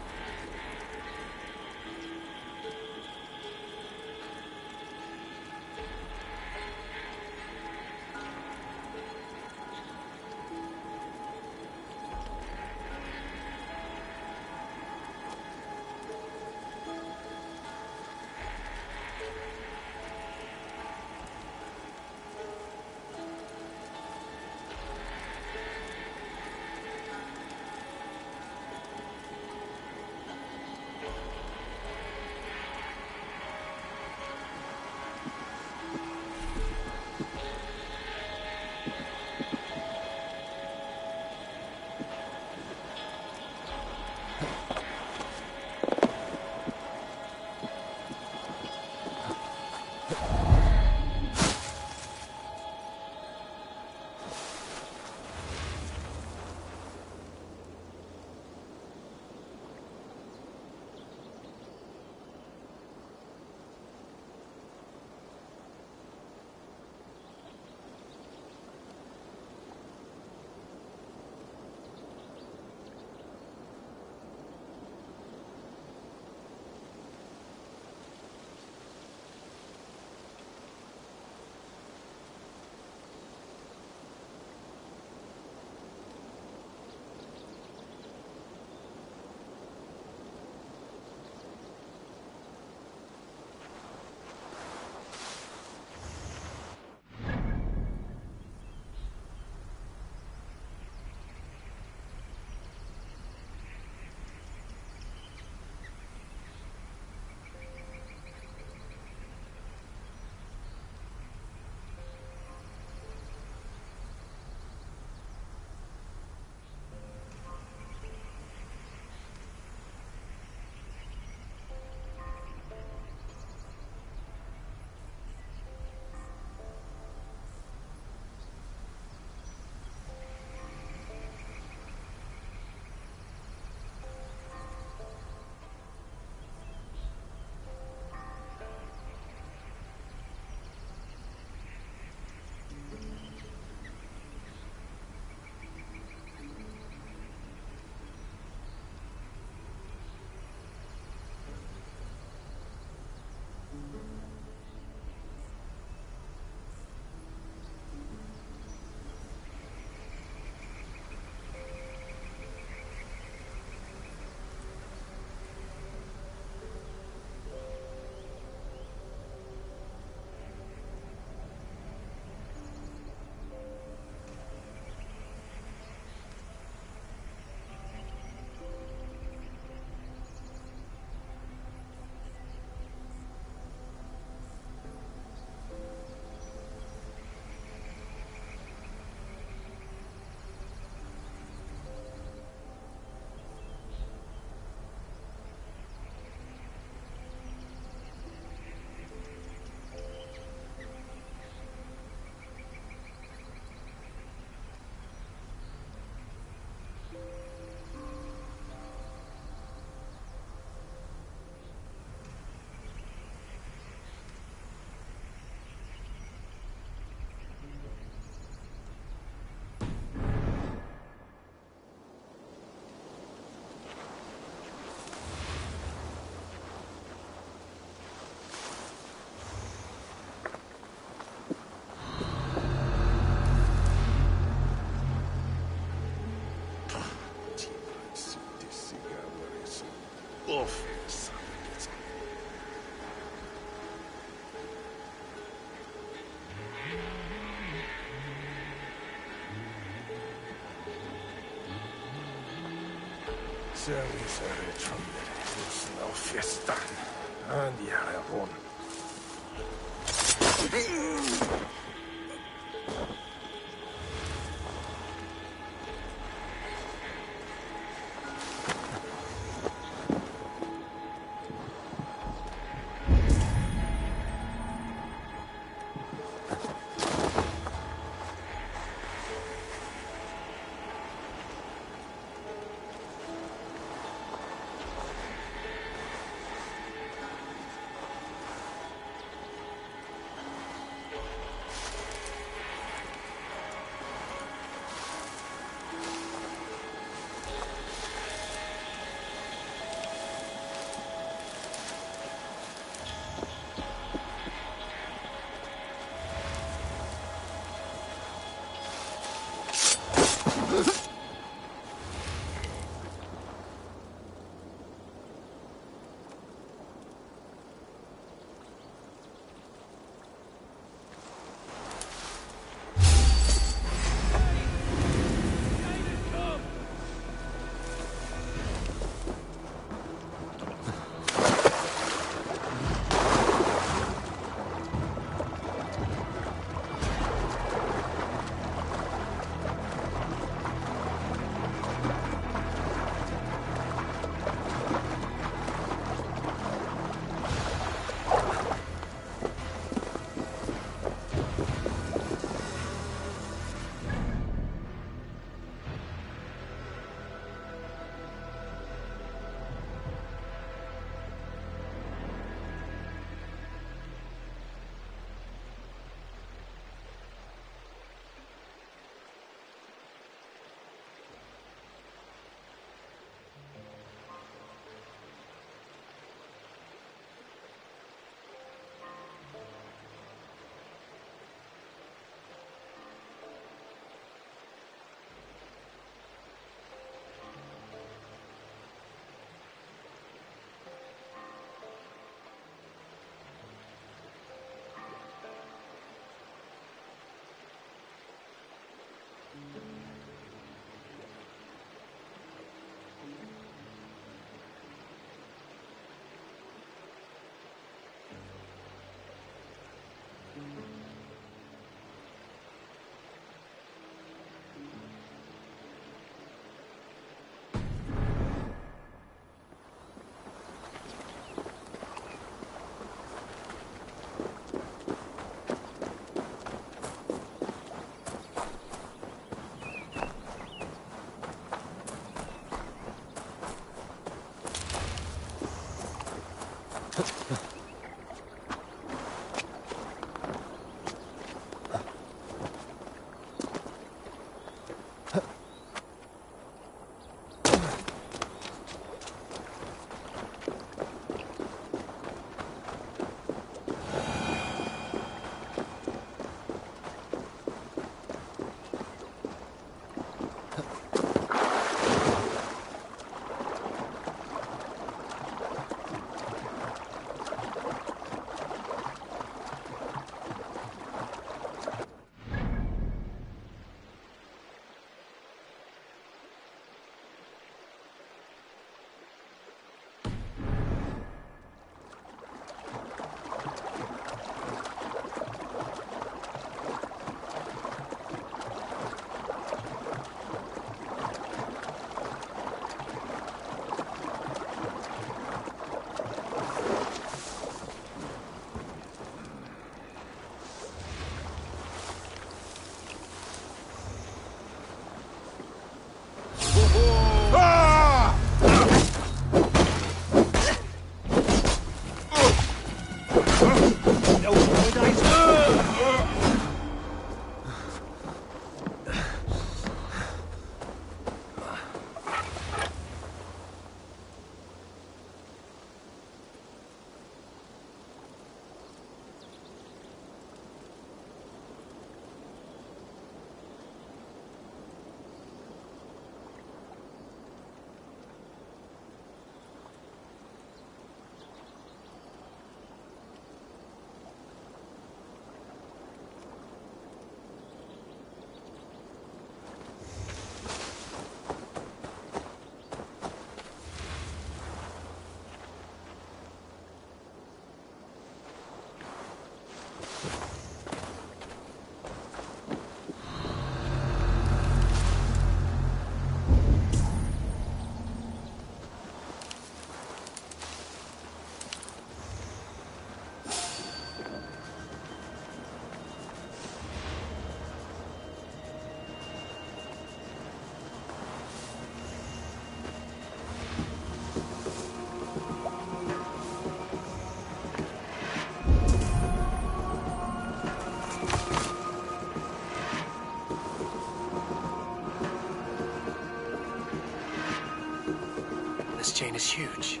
S3: chain is huge,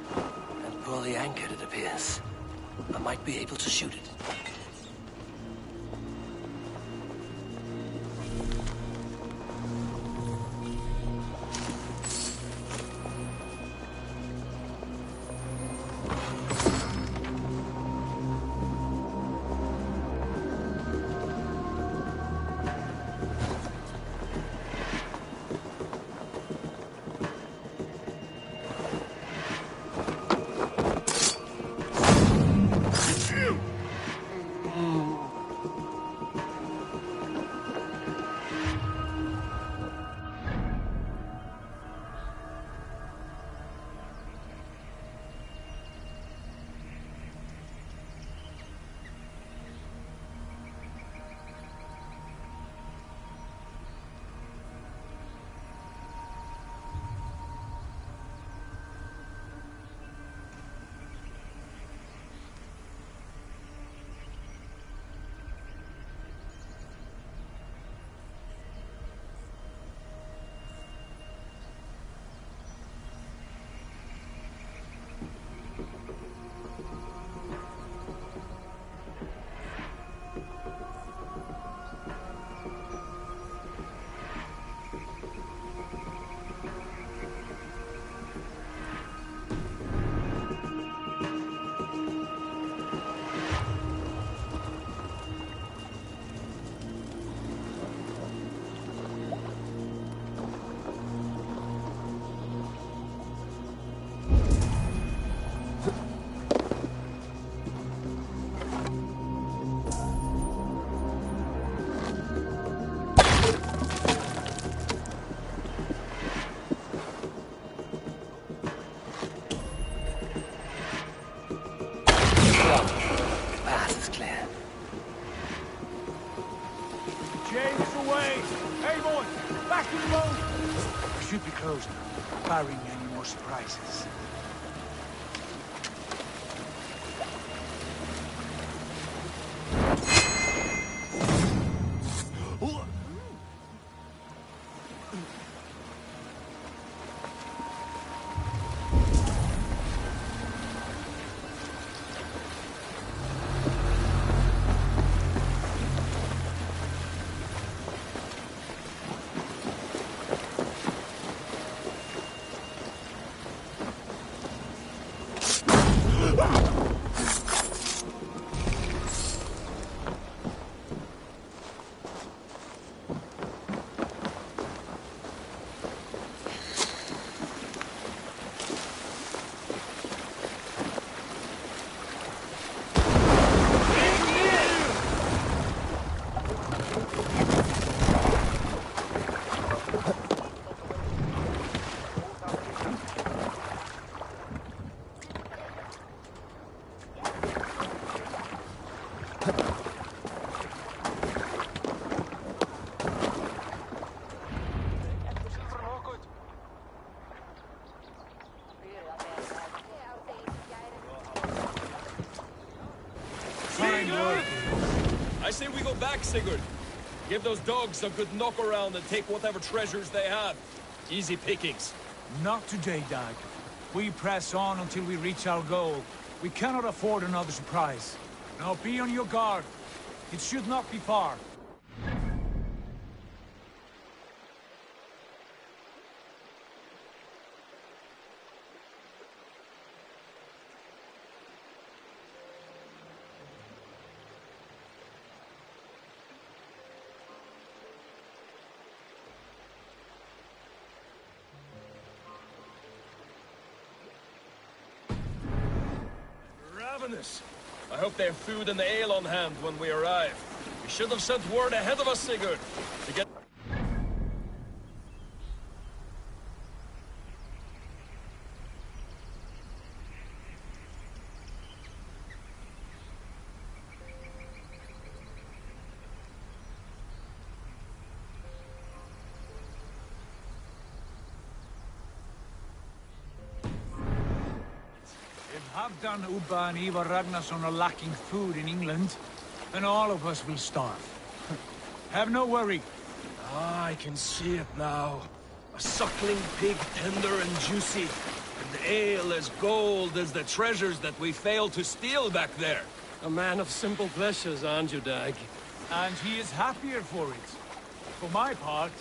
S3: and poorly anchored it appears. I might be able to shoot it.
S8: Should be closed now, barring any more surprises.
S4: I say we go back, Sigurd. Give those dogs a good knock around and take whatever treasures they have. Easy pickings.
S8: Not today, Dag. We press on until we reach our goal. We cannot afford another surprise. Now be on your guard. It should not be far.
S4: I hope they have food and ale on hand when we arrive. We should have sent word ahead of us, Sigurd, to get...
S8: Halfdan, Ubba and Ivar Ragnarsson are lacking food in England, then all of us will starve. Have no worry.
S4: Ah, I can see it now. A suckling pig, tender and juicy. ale as gold as the treasures that we failed to steal back there.
S3: A man of simple pleasures, aren't you, Dag?
S8: And he is happier for it. For my part,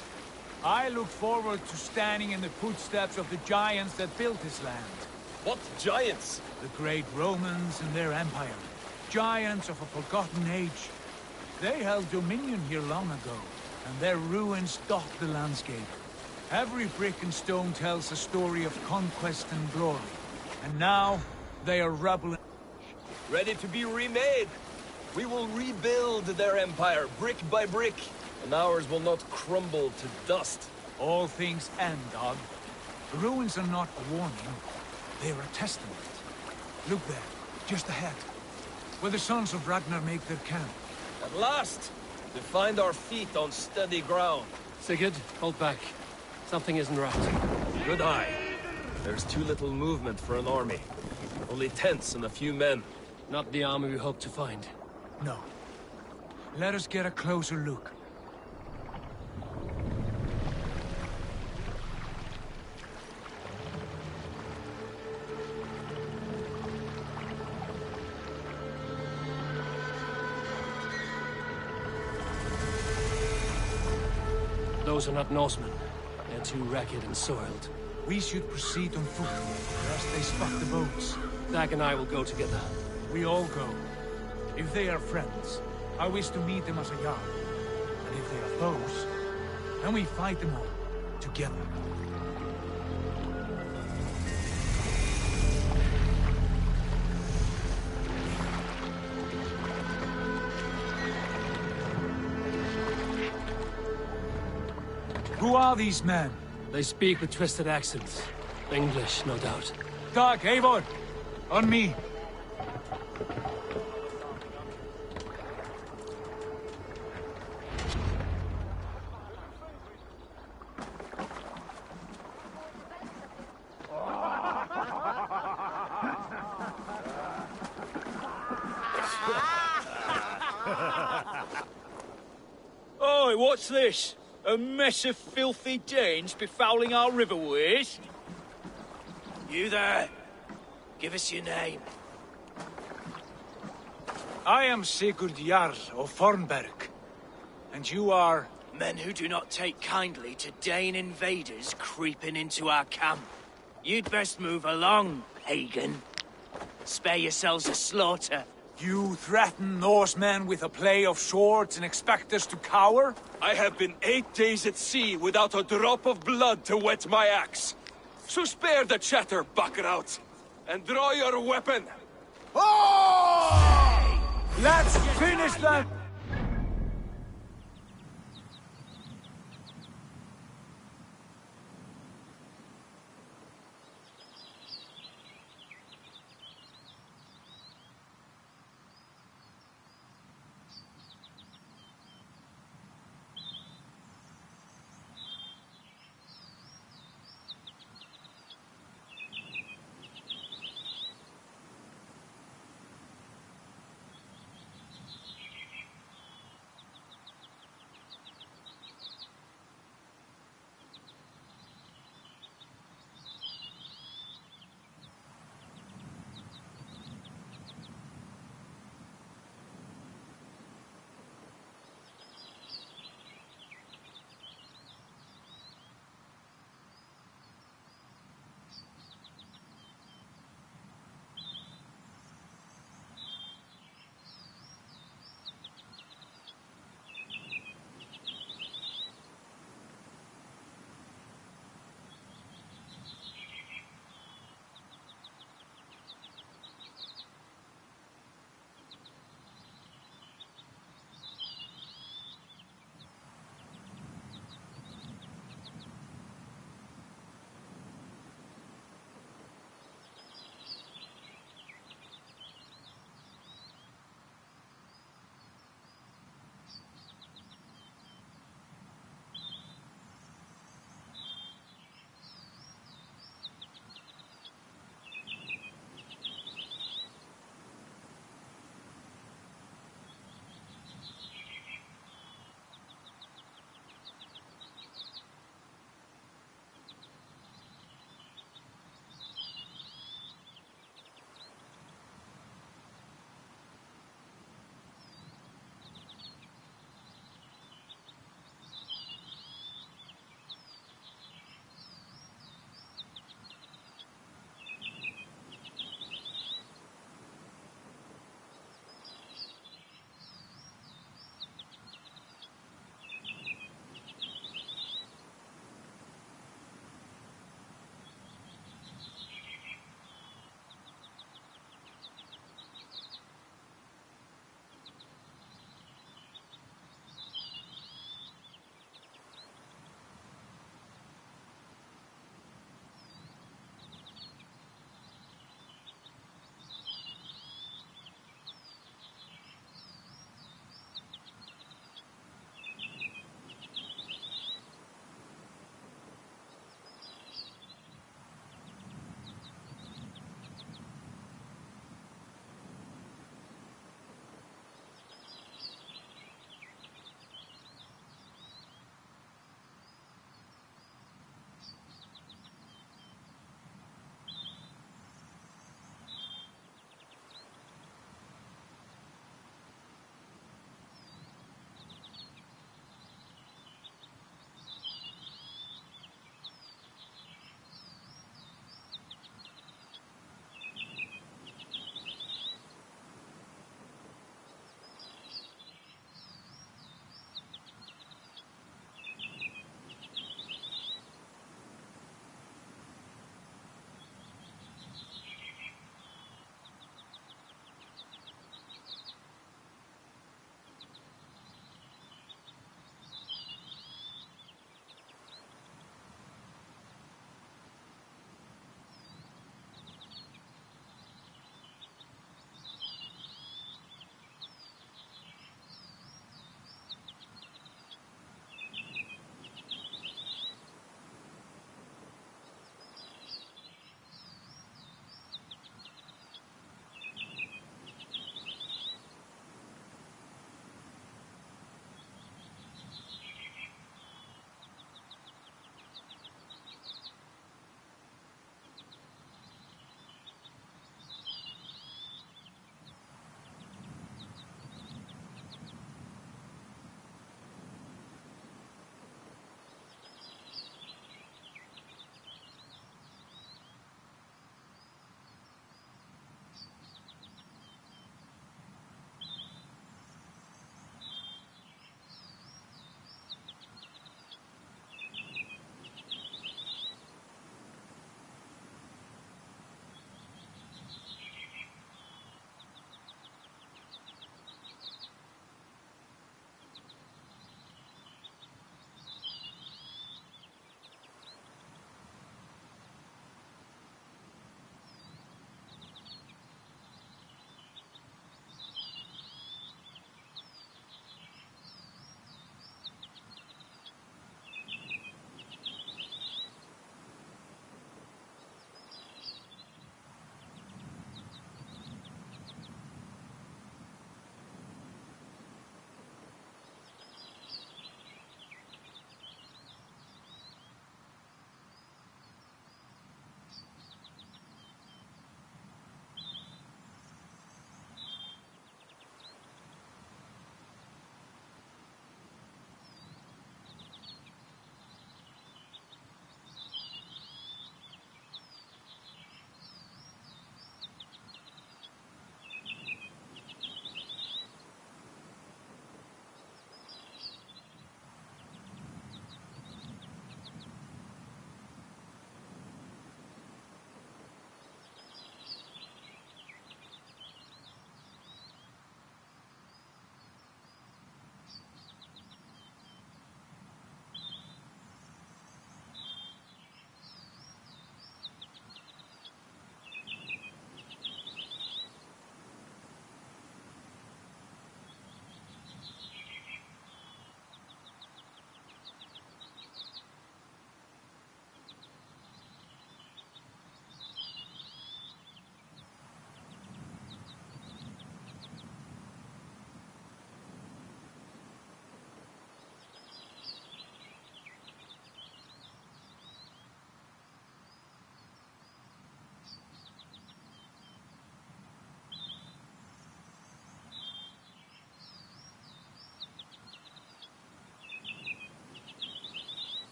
S8: I look forward to standing in the footsteps of the giants that built this land.
S4: What giants?
S8: The great Romans and their empire. Giants of a forgotten age. They held dominion here long ago, and their ruins dot the landscape. Every brick and stone tells a story of conquest and glory. And now, they are rubble.
S4: Ready to be remade. We will rebuild their empire, brick by brick, and ours will not crumble to dust.
S8: All things end, Dog. The ruins are not a warning. They are a testament. Look there, just ahead, where the sons of Ragnar make their camp.
S4: At last, to find our feet on steady ground.
S3: Sigurd, hold back. Something isn't right.
S4: Good eye. There's too little movement for an army. Only tents and a few men.
S3: Not the army we hope to find.
S8: No. Let us get a closer look.
S3: Those are not Norsemen. They're too ragged and soiled.
S8: We should proceed on foot, lest they spot the boats.
S3: Dag and I will go together.
S8: We all go. If they are friends, I wish to meet them as a Jarl. And if they are foes, then we fight them all, together. Who are these men?
S3: They speak with twisted accents. English, no doubt.
S8: Dag, Eivor! On me!
S6: Oi, what's this? A mess of filthy Danes befouling our riverways?
S18: You there? Give us your name.
S8: I am Sigurd Jarl of Fornberg. And you are?
S18: Men who do not take kindly to Dane invaders creeping into our camp. You'd best move along, pagan. Spare yourselves a slaughter.
S8: You threaten Norsemen with a play of swords and expect us to cower?
S4: I have been 8 days at sea without a drop of blood to wet my axe. So spare the chatter, buckerouts, and draw your weapon.
S8: Oh! Let's finish them!